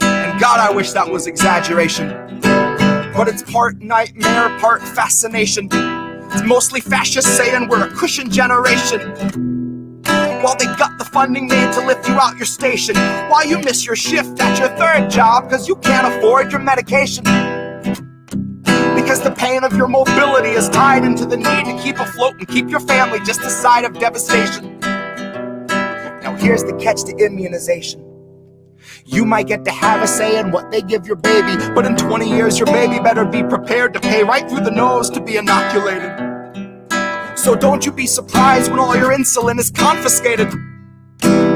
And God, I wish that was exaggeration. But it's part nightmare, part fascination. It's mostly fascists saying we're a cushion generation, while they gut the funding made to lift you out your station, while you miss your shift at your third job because you can't afford your medication. Because the pain of your mobility is tied into the need to keep afloat and keep your family just a side of devastation. Now here's the catch to immunization. You might get to have a say in what they give your baby, but in 20 years your baby better be prepared to pay right through the nose to be inoculated. So don't you be surprised when all your insulin is confiscated,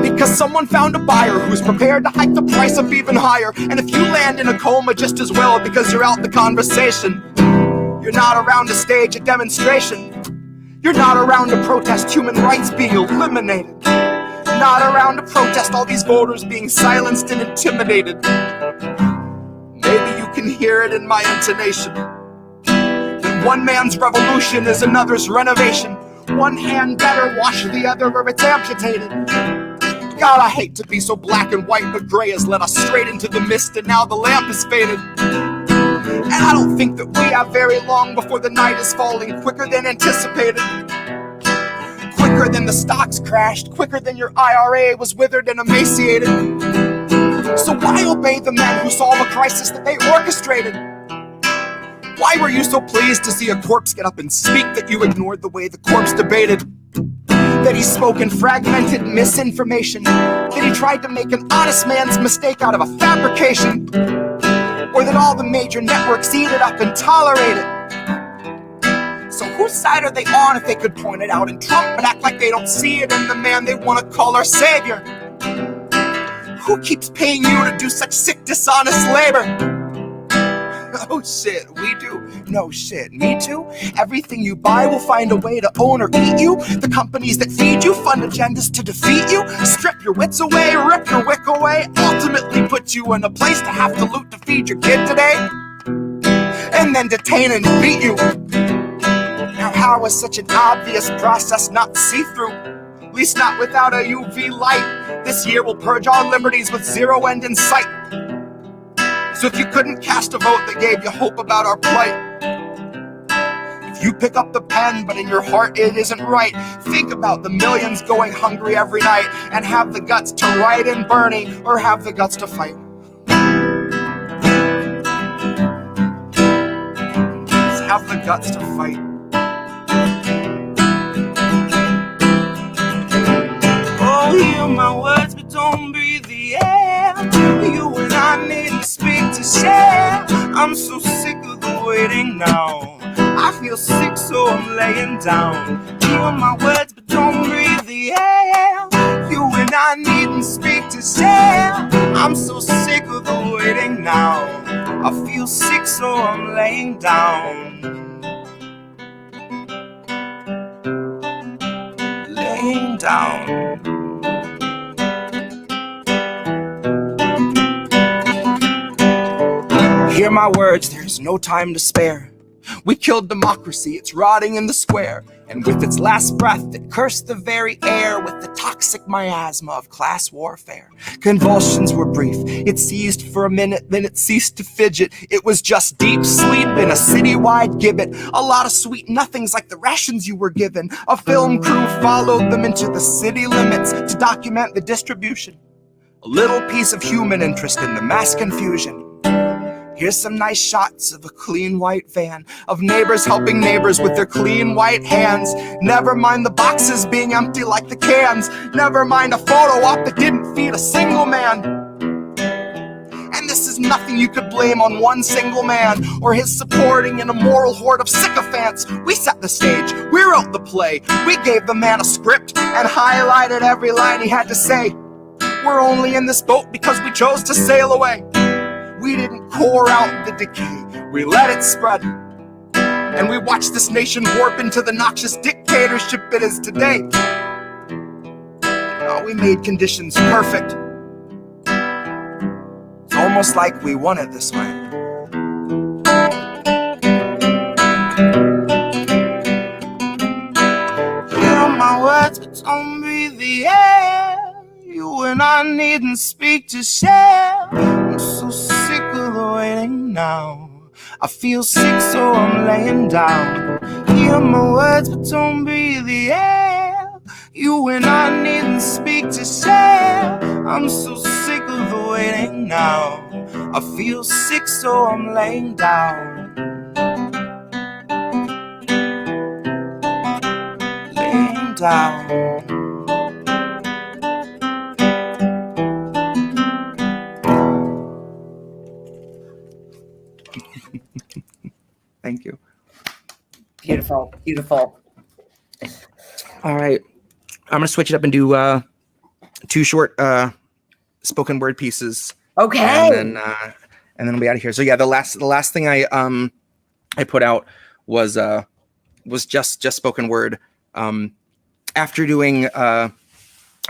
because someone found a buyer who's prepared to hike the price up even higher. And if you land in a coma just as well because you're out the conversation, you're not around to stage a demonstration. You're not around to protest human rights being eliminated. Not around to protest all these voters being silenced and intimidated. Maybe you can hear it in my intonation. That one man's revolution is another's renovation. One hand better wash the other or it's amputated. God, I hate to be so black and white, but gray has led us straight into the mist and now the lamp is faded. And I don't think that we have very long before the night is falling quicker than anticipated. Quicker than the stocks crashed, quicker than your IRA was withered and emaciated. So why obey the men who solve a crisis that they orchestrated? Why were you so pleased to see a corpse get up and speak that you ignored the way the corpse debated? That he spoke in fragmented misinformation? That he tried to make an honest man's mistake out of a fabrication? Or that all the major networks eat it up and tolerate it? So whose side are they on if they could point it out in Trump, but act like they don't see it in the man they want to call our savior? Who keeps paying you to do such sick, dishonest labor? Oh shit, we do. No shit, me too. Everything you buy will find a way to own or eat you. The companies that feed you fund agendas to defeat you. Strip your wits away, rip your wick away, ultimately put you in a place to have to loot to feed your kid today, and then detain and beat you. Now how is such an obvious process not see-through? At least not without a UV light. This year we'll purge our liberties with zero end in sight. So if you couldn't cast a vote that gave you hope about our plight, if you pick up the pen but in your heart it isn't right, think about the millions going hungry every night, and have the guts to write in Bernie or have the guts to fight. Just have the guts to fight. Oh, hear my words but don't breathe the air. You and I need to speak to share. I'm so sick of the waiting now. I feel sick so I'm laying down. Hear my words but don't breathe the air. You and I need to speak to share. I'm so sick of the waiting now. I feel sick so I'm laying down. Laying down. Hear my words, there's no time to spare. We killed democracy, it's rotting in the square. And with its last breath, it cursed the very air with the toxic miasma of class warfare. Convulsions were brief, it seized for a minute, then it ceased to fidget. It was just deep sleep in a citywide gibbet. A lot of sweet nothings like the rations you were given. A film crew followed them into the city limits to document the distribution. A little piece of human interest in the mass confusion. Here's some nice shots of a clean white van, of neighbors helping neighbors with their clean white hands. Never mind the boxes being empty like the cans. Never mind a photo op that didn't feed a single man. And this is nothing you could blame on one single man or his supporting an immoral horde of sycophants. We set the stage, we wrote the play, we gave the man a script and highlighted every line he had to say. We're only in this boat because we chose to sail away. We didn't pour out the decay, we let it spread. And we watched this nation warp into the noxious dictatorship it is today. Oh, we made conditions perfect. It's almost like we want it this way. Hear my words, but don't breathe the air. You and I needn't speak to share. I'm so sick of the waiting now. I feel sick so I'm laying down. Hear my words but don't breathe the air. You and I needn't speak to share. I'm so sick of the waiting now. I feel sick so I'm laying down. Laying down. Thank you. Beautiful, beautiful. All right. I'm going to switch it up and do two short spoken word pieces. Okay. And then we'll be out of here. So yeah, the last thing I put out was just spoken word. After doing a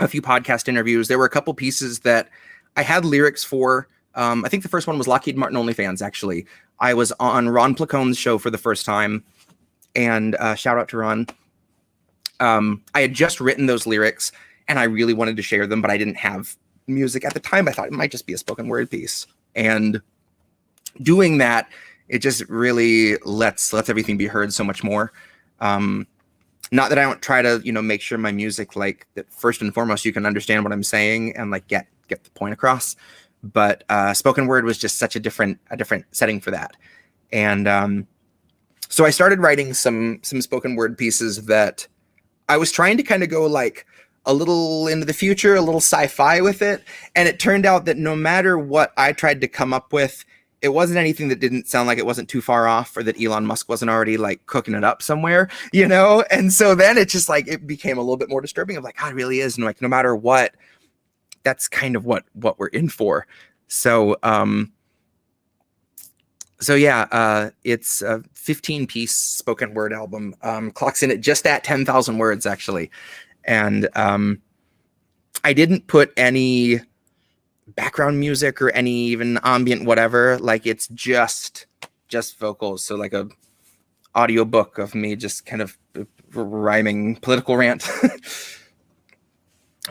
few podcast interviews, there were a couple pieces that I had lyrics for. I think the first one was Lockheed Martin OnlyFans, actually. I was on Ron Placone's show for the first time, and shout out to Ron. I had just written those lyrics, and I really wanted to share them, but I didn't have music at the time. I thought it might just be a spoken word piece. And doing that, it just really lets everything be heard so much more. Not that I don't try to, make sure my music, like, that first and foremost, you can understand what I'm saying and like get the point across. But spoken word was just such a different setting for that. And so I started writing some spoken word pieces that I was trying to kind of go like a little into the future, a little sci-fi with it. And it turned out that no matter what I tried to come up with, it wasn't anything that didn't sound like it wasn't too far off, or that Elon Musk wasn't already like cooking it up somewhere, you know? And so then it just like, it became a little bit more disturbing of like, God, it really is. And like, no matter what, that's kind of what we're in for. So, it's a 15-piece spoken word album, clocks in at just at 10,000 words actually. And, I didn't put any background music or any even ambient whatever, like it's just vocals. So like a audiobook of me just kind of rhyming political rant.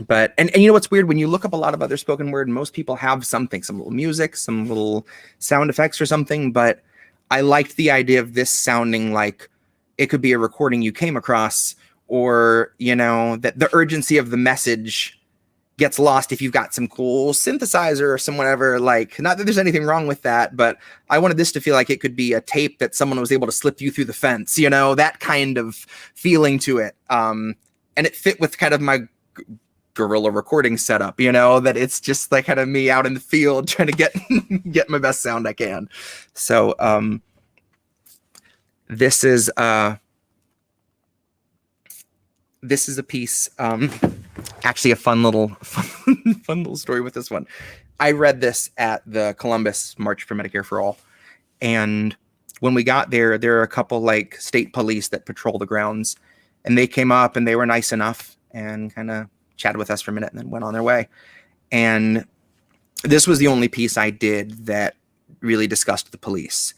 But and you know what's weird, when you look up a lot of other spoken word, most people have something, some little music, some little sound effects or something, but I liked the idea of this sounding like it could be a recording you came across, or you know, that the urgency of the message gets lost if you've got some cool synthesizer or some whatever. Like, not that there's anything wrong with that, but I wanted this to feel like it could be a tape that someone was able to slip you through the fence, you know, that kind of feeling to it. And it fit with kind of my guerrilla recording setup, you know, that it's just like kind of me out in the field trying to get my best sound I can. So this is a piece, actually a fun little story with this one. I read this at the Columbus March for Medicare for All, and when we got there are a couple like state police that patrol the grounds, and they came up and they were nice enough and kind of chatted with us for a minute and then went on their way. And this was the only piece I did that really discussed the police,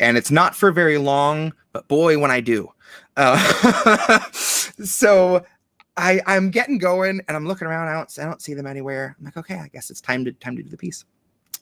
and it's not for very long, but boy, when I do. So I'm getting going and I'm looking around. I don't see them anywhere. I'm like, okay, I guess it's time to do the piece.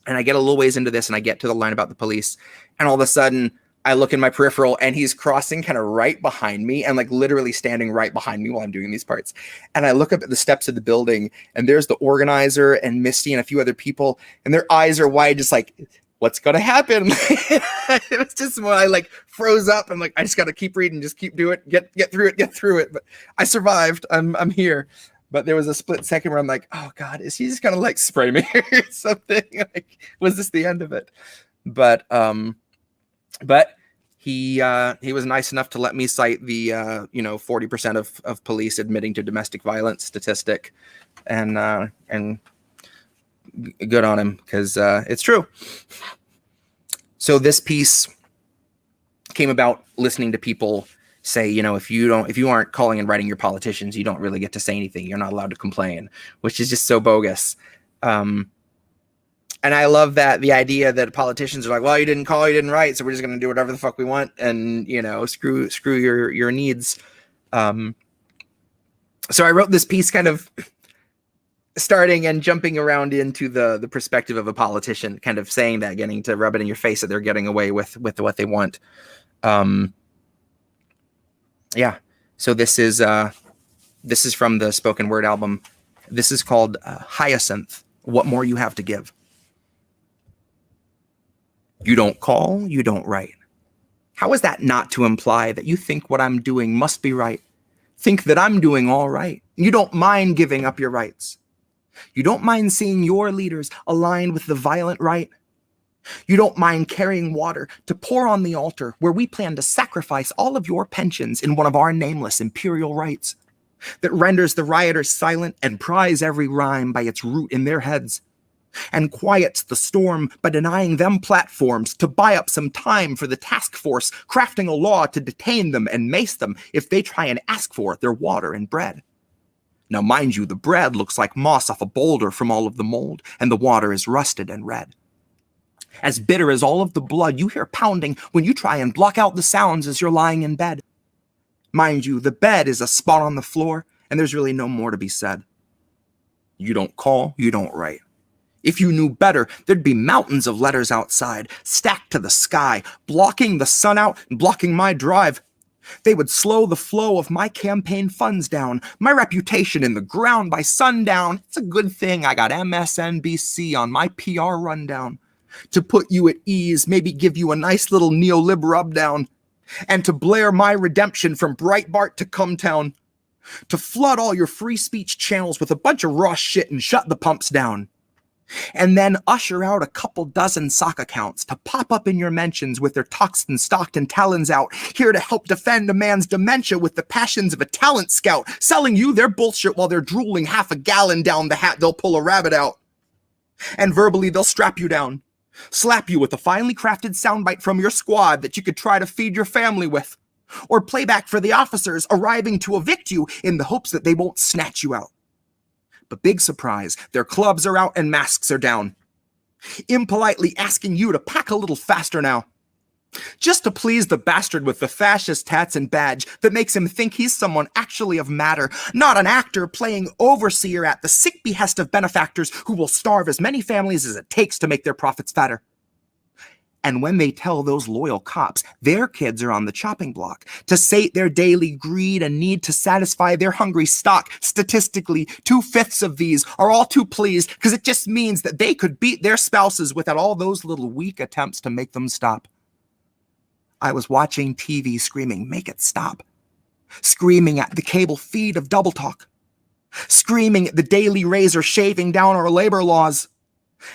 And I get a little ways into this and I get to the line about the police, and all of a sudden I look in my peripheral and he's crossing kind of right behind me, and like literally standing right behind me while I'm doing these parts. And I look up at the steps of the building, and there's the organizer and Misty and a few other people, and their eyes are wide, just like, what's going to happen? It was just when I like froze up. I'm like, I just got to keep reading, just keep doing it, get through it. But I survived. I'm here. But there was a split second where I'm like, oh God, is he just going to like spray me or something? Like, was this the end of it? But he was nice enough to let me cite the 40% of police admitting to domestic violence statistic, and good on him, because it's true. So this piece came about listening to people say, you know, if you aren't calling and writing your politicians, you don't really get to say anything. You're not allowed to complain, which is just so bogus. And I love that, the idea that politicians are like, well, you didn't call, you didn't write, so we're just going to do whatever the fuck we want, and you know, screw your needs. So I wrote this piece kind of starting and jumping around into the perspective of a politician, kind of saying that, getting to rub it in your face that they're getting away with what they want. So this is from the spoken word album. This is called Hyacinth, What More You Have to Give. You don't call, you don't write. How is that not to imply that you think what I'm doing must be right? Think that I'm doing all right. You don't mind giving up your rights. You don't mind seeing your leaders aligned with the violent right. You don't mind carrying water to pour on the altar where we plan to sacrifice all of your pensions in one of our nameless imperial rites that renders the rioters silent and pries every rhyme by its root in their heads, and quiets the storm by denying them platforms to buy up some time for the task force crafting a law to detain them and mace them if they try and ask for their water and bread. Now, mind you, the bread looks like moss off a boulder from all of the mold, and the water is rusted and red. As bitter as all of the blood you hear pounding when you try and block out the sounds as you're lying in bed. Mind you, the bed is a spot on the floor, and there's really no more to be said. You don't call, you don't write. If you knew better, there'd be mountains of letters outside, stacked to the sky, blocking the sun out and blocking my drive. They would slow the flow of my campaign funds down, my reputation in the ground by sundown. It's a good thing I got MSNBC on my PR rundown. To put you at ease, maybe give you a nice little neolib rubdown, and to blare my redemption from Breitbart to Cumtown, to flood all your free speech channels with a bunch of raw shit and shut the pumps down. And then usher out a couple dozen sock accounts to pop up in your mentions with their toxins stocked and talons out, here to help defend a man's dementia with the passions of a talent scout, selling you their bullshit while they're drooling half a gallon down the hat they'll pull a rabbit out. And verbally they'll strap you down, slap you with a finely crafted soundbite from your squad that you could try to feed your family with, or playback for the officers arriving to evict you in the hopes that they won't snatch you out. But big surprise, their clubs are out and masks are down, impolitely asking you to pack a little faster now, just to please the bastard with the fascist tats and badge that makes him think he's someone actually of matter, not an actor playing overseer at the sick behest of benefactors who will starve as many families as it takes to make their profits fatter. And when they tell those loyal cops their kids are on the chopping block to sate their daily greed and need to satisfy their hungry stock, statistically, 2/5 of these are all too pleased because it just means that they could beat their spouses without all those little weak attempts to make them stop. I was watching TV screaming, make it stop. Screaming at the cable feed of Double Talk. Screaming at the Daily Razor shaving down our labor laws.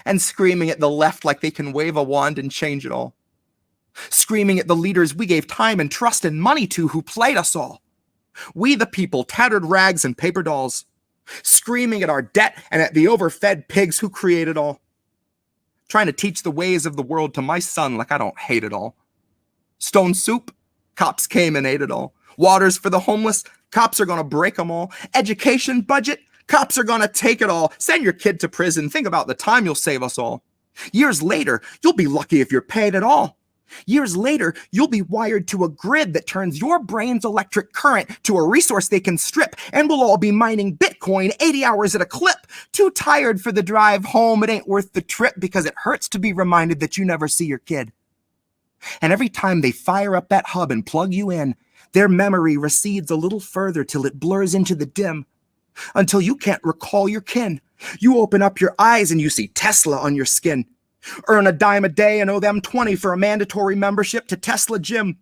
And screaming at the left like they can wave a wand and change it all. Screaming at the leaders we gave time and trust and money to who played us all. We the people, tattered rags and paper dolls. Screaming at our debt and at the overfed pigs who create it all. Trying to teach the ways of the world to my son like I don't hate it all. Stone soup, cops came and ate it all. Waters for the homeless, cops are gonna break them all. Education budget, cops are gonna take it all. Send your kid to prison. Think about the time you'll save us all. Years later, you'll be lucky if you're paid at all. Years later, you'll be wired to a grid that turns your brain's electric current to a resource they can strip, and we'll all be mining Bitcoin 80 hours at a clip. Too tired for the drive home, it ain't worth the trip because it hurts to be reminded that you never see your kid. And every time they fire up that hub and plug you in, their memory recedes a little further till it blurs into the dim. Until you can't recall your kin. You open up your eyes and you see Tesla on your skin. Earn a dime a day and owe them 20 for a mandatory membership to Tesla Gym.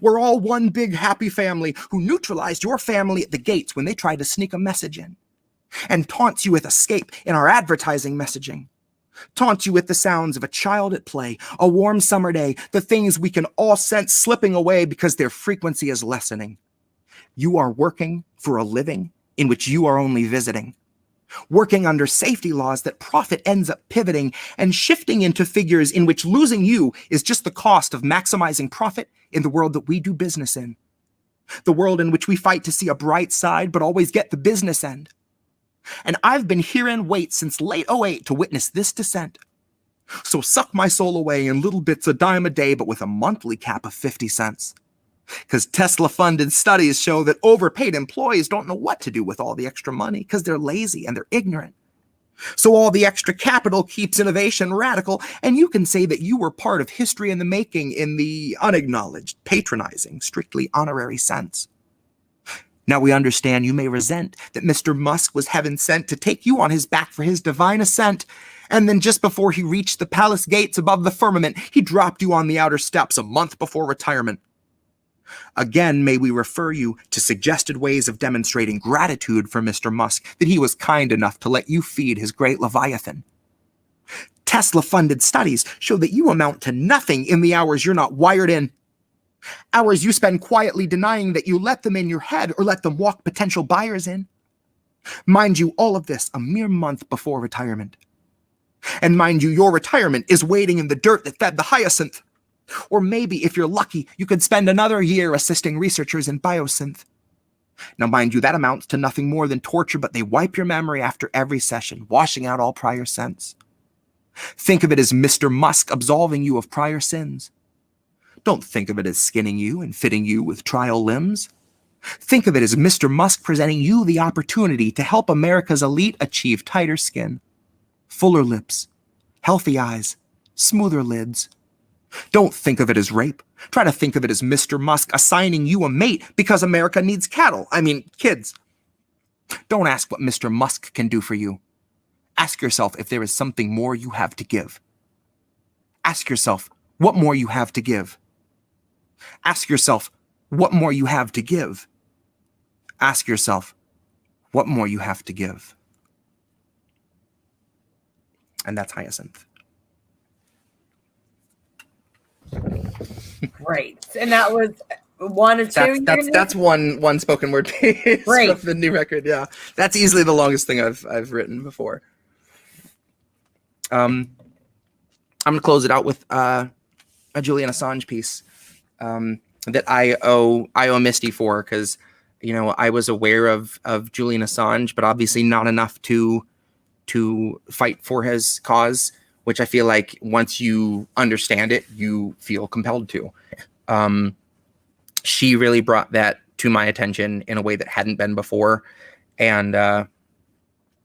We're all one big happy family who neutralized your family at the gates when they tried to sneak a message in. And taunts you with escape in our advertising messaging. Taunts you with the sounds of a child at play, a warm summer day, the things we can all sense slipping away because their frequency is lessening. You are working for a living in which you are only visiting, working under safety laws that profit ends up pivoting and shifting into figures in which losing you is just the cost of maximizing profit in the world that we do business in, the world in which we fight to see a bright side but always get the business end. And I've been here in wait since late '08 to witness this descent. So suck my soul away in little bits a dime a day but with a monthly cap of 50 cents. Because Tesla-funded studies show that overpaid employees don't know what to do with all the extra money because they're lazy and they're ignorant. So all the extra capital keeps innovation radical, and you can say that you were part of history in the making in the unacknowledged, patronizing, strictly honorary sense. Now we understand you may resent that Mr. Musk was heaven sent to take you on his back for his divine ascent, and then just before he reached the palace gates above the firmament, he dropped you on the outer steps a month before retirement. Again, may we refer you to suggested ways of demonstrating gratitude for Mr. Musk that he was kind enough to let you feed his great Leviathan. Tesla-funded studies show that you amount to nothing in the hours you're not wired in. Hours you spend quietly denying that you let them in your head or let them walk potential buyers in. Mind you, all of this a mere month before retirement. And mind you, your retirement is waiting in the dirt that fed the hyacinth. Or maybe, if you're lucky, you could spend another year assisting researchers in biosynth. Now, mind you, that amounts to nothing more than torture, but they wipe your memory after every session, washing out all prior sense. Think of it as Mr. Musk absolving you of prior sins. Don't think of it as skinning you and fitting you with trial limbs. Think of it as Mr. Musk presenting you the opportunity to help America's elite achieve tighter skin, fuller lips, healthy eyes, smoother lids. Don't think of it as rape. Try to think of it as Mr. Musk assigning you a mate because America needs kids. Don't ask what Mr. Musk can do for you. Ask yourself if there is something more you have to give. Ask yourself what more you have to give. Ask yourself what more you have to give. Ask yourself what more you have to give. and that's Hyacinth. Great. And that was one or two? That's one spoken word piece Great. from the new record. Yeah, that's easily the longest thing I've written before. I'm gonna close it out with a Julian Assange piece that I owe Misty for, because I was aware of Julian Assange, but obviously not enough to fight for his cause, which I feel like once you understand it, you feel compelled to. She really brought that to my attention in a way that hadn't been before. And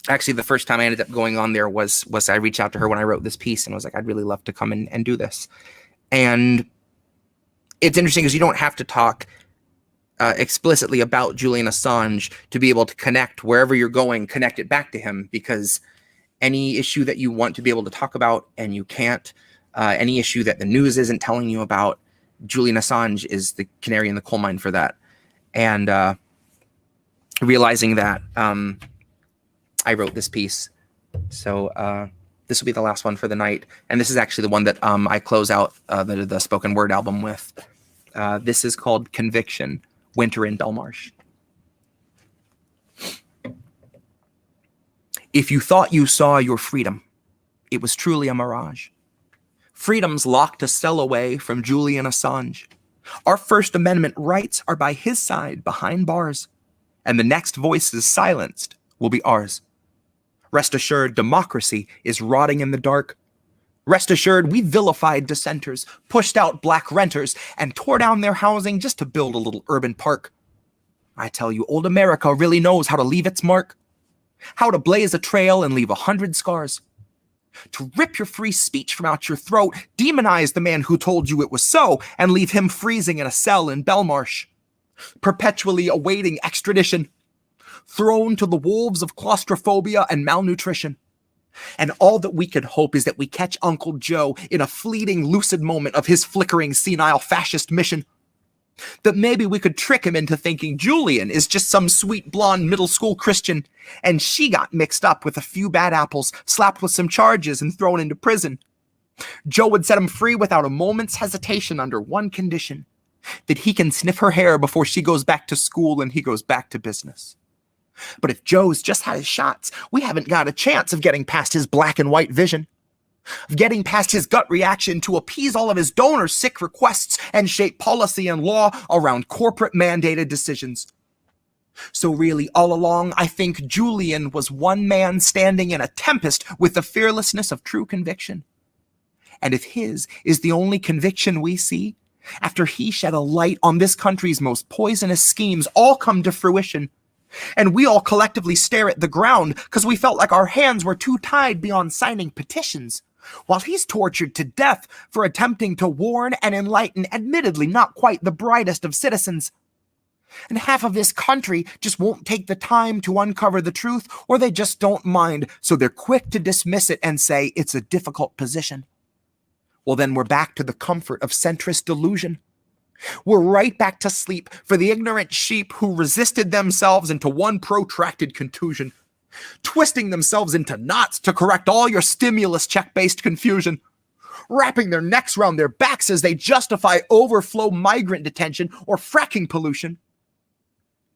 actually, the first time I ended up going on there was I reached out to her when I wrote this piece and was like, I'd really love to come and do this. And it's interesting because you don't have to talk explicitly about Julian Assange to be able to connect wherever you're going, connect it back to him, because any issue that you want to be able to talk about and you can't, any issue that the news isn't telling you about, Julian Assange is the canary in the coal mine for that. And realizing that, I wrote this piece. So this will be the last one for the night. And this is actually the one that I close out the spoken word album with. This is called Conviction, Winter in Belmarsh. If you thought you saw your freedom, it was truly a mirage. Freedom's locked a cell away from Julian Assange. Our First Amendment rights are by his side behind bars, and the next voices silenced will be ours. Rest assured, democracy is rotting in the dark. Rest assured, we vilified dissenters, pushed out black renters, and tore down their housing just to build a little urban park. I tell you, old America really knows how to leave its mark. How to blaze a trail and leave 100 scars. To rip your free speech from out your throat, demonize the man who told you it was so, and leave him freezing in a cell in Belmarsh. Perpetually awaiting extradition. Thrown to the wolves of claustrophobia and malnutrition. And all that we could hope is that we catch Uncle Joe in a fleeting lucid moment of his flickering senile fascist mission. That maybe we could trick him into thinking Julian is just some sweet blonde middle school Christian, and she got mixed up with a few bad apples, slapped with some charges, and thrown into prison. Joe would set him free without a moment's hesitation under one condition: that he can sniff her hair before she goes back to school and he goes back to business. But if Joe's just had his shots, we haven't got a chance of getting past his black and white vision. Of getting past his gut reaction to appease all of his donors' sick requests and shape policy and law around corporate mandated decisions. So really, all along, I think Julian was one man standing in a tempest with the fearlessness of true conviction. And if his is the only conviction we see, after he shed a light on this country's most poisonous schemes all come to fruition, and we all collectively stare at the ground because we felt like our hands were too tied beyond signing petitions, while he's tortured to death for attempting to warn and enlighten admittedly not quite the brightest of citizens. And half of this country just won't take the time to uncover the truth, or they just don't mind, so they're quick to dismiss it and say it's a difficult position. Well, then we're back to the comfort of centrist delusion. We're right back to sleep for the ignorant sheep who resisted themselves into one protracted contusion, twisting themselves into knots to correct all your stimulus check-based confusion, wrapping their necks round their backs as they justify overflow migrant detention or fracking pollution.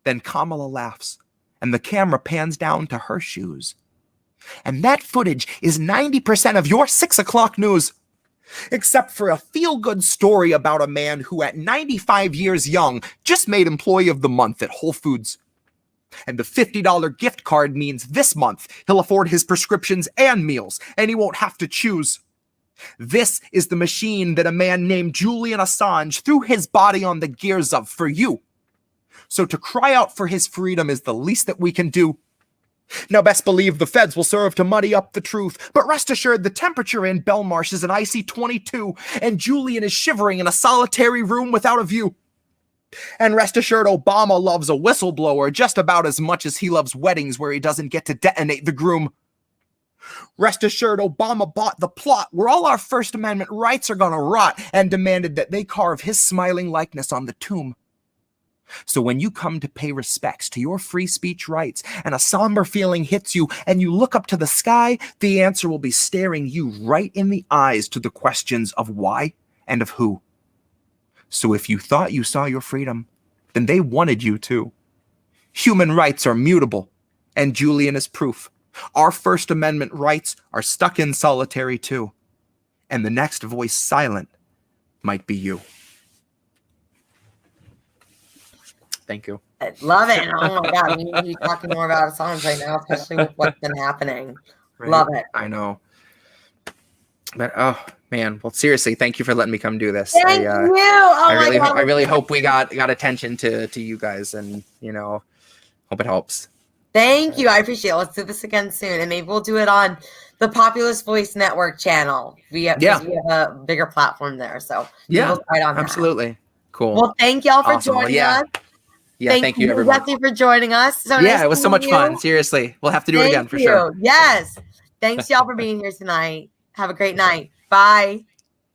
Then Kamala laughs, and the camera pans down to her shoes. And that footage is 90% of your 6 o'clock news, except for a feel-good story about a man who at 95 years young just made Employee of the Month at Whole Foods. And the $50 gift card means this month he'll afford his prescriptions and meals, and he won't have to choose. This is the machine that a man named Julian Assange threw his body on the gears of for you. So to cry out for his freedom is the least that we can do. Now best believe the feds will serve to muddy up the truth, but rest assured the temperature in Belmarsh is an icy 22, and Julian is shivering in a solitary room without a view. And rest assured Obama loves a whistleblower just about as much as he loves weddings where he doesn't get to detonate the groom. Rest assured Obama bought the plot where all our First Amendment rights are gonna rot and demanded that they carve his smiling likeness on the tomb. So when you come to pay respects to your free speech rights and a somber feeling hits you and you look up to the sky, the answer will be staring you right in the eyes to the questions of why and of who. So if you thought you saw your freedom, then they wanted you to. Human rights are mutable, and Julian is proof. Our First Amendment rights are stuck in solitary too. And the next voice silent might be you. Thank you. I love it. Oh my God. We need to be talking more about songs right now, especially with what's been happening. Right. Love it. I know. But oh man, well seriously, thank you for letting me come do this. Thank you. Oh I really hope we got attention to you guys, and hope it helps. Thank you. I appreciate it. Let's do this again soon, and maybe we'll do it on the Populous Voice Network channel. We have a bigger platform there, so we'll try it on absolutely. That. Cool. Well, thank y'all for joining us. Yeah, thank you everyone. Jesse, for joining us. So nice it was so much fun. Seriously, we'll have to do it again for sure. Yes. Thanks y'all for being here tonight. Have a great night. Bye.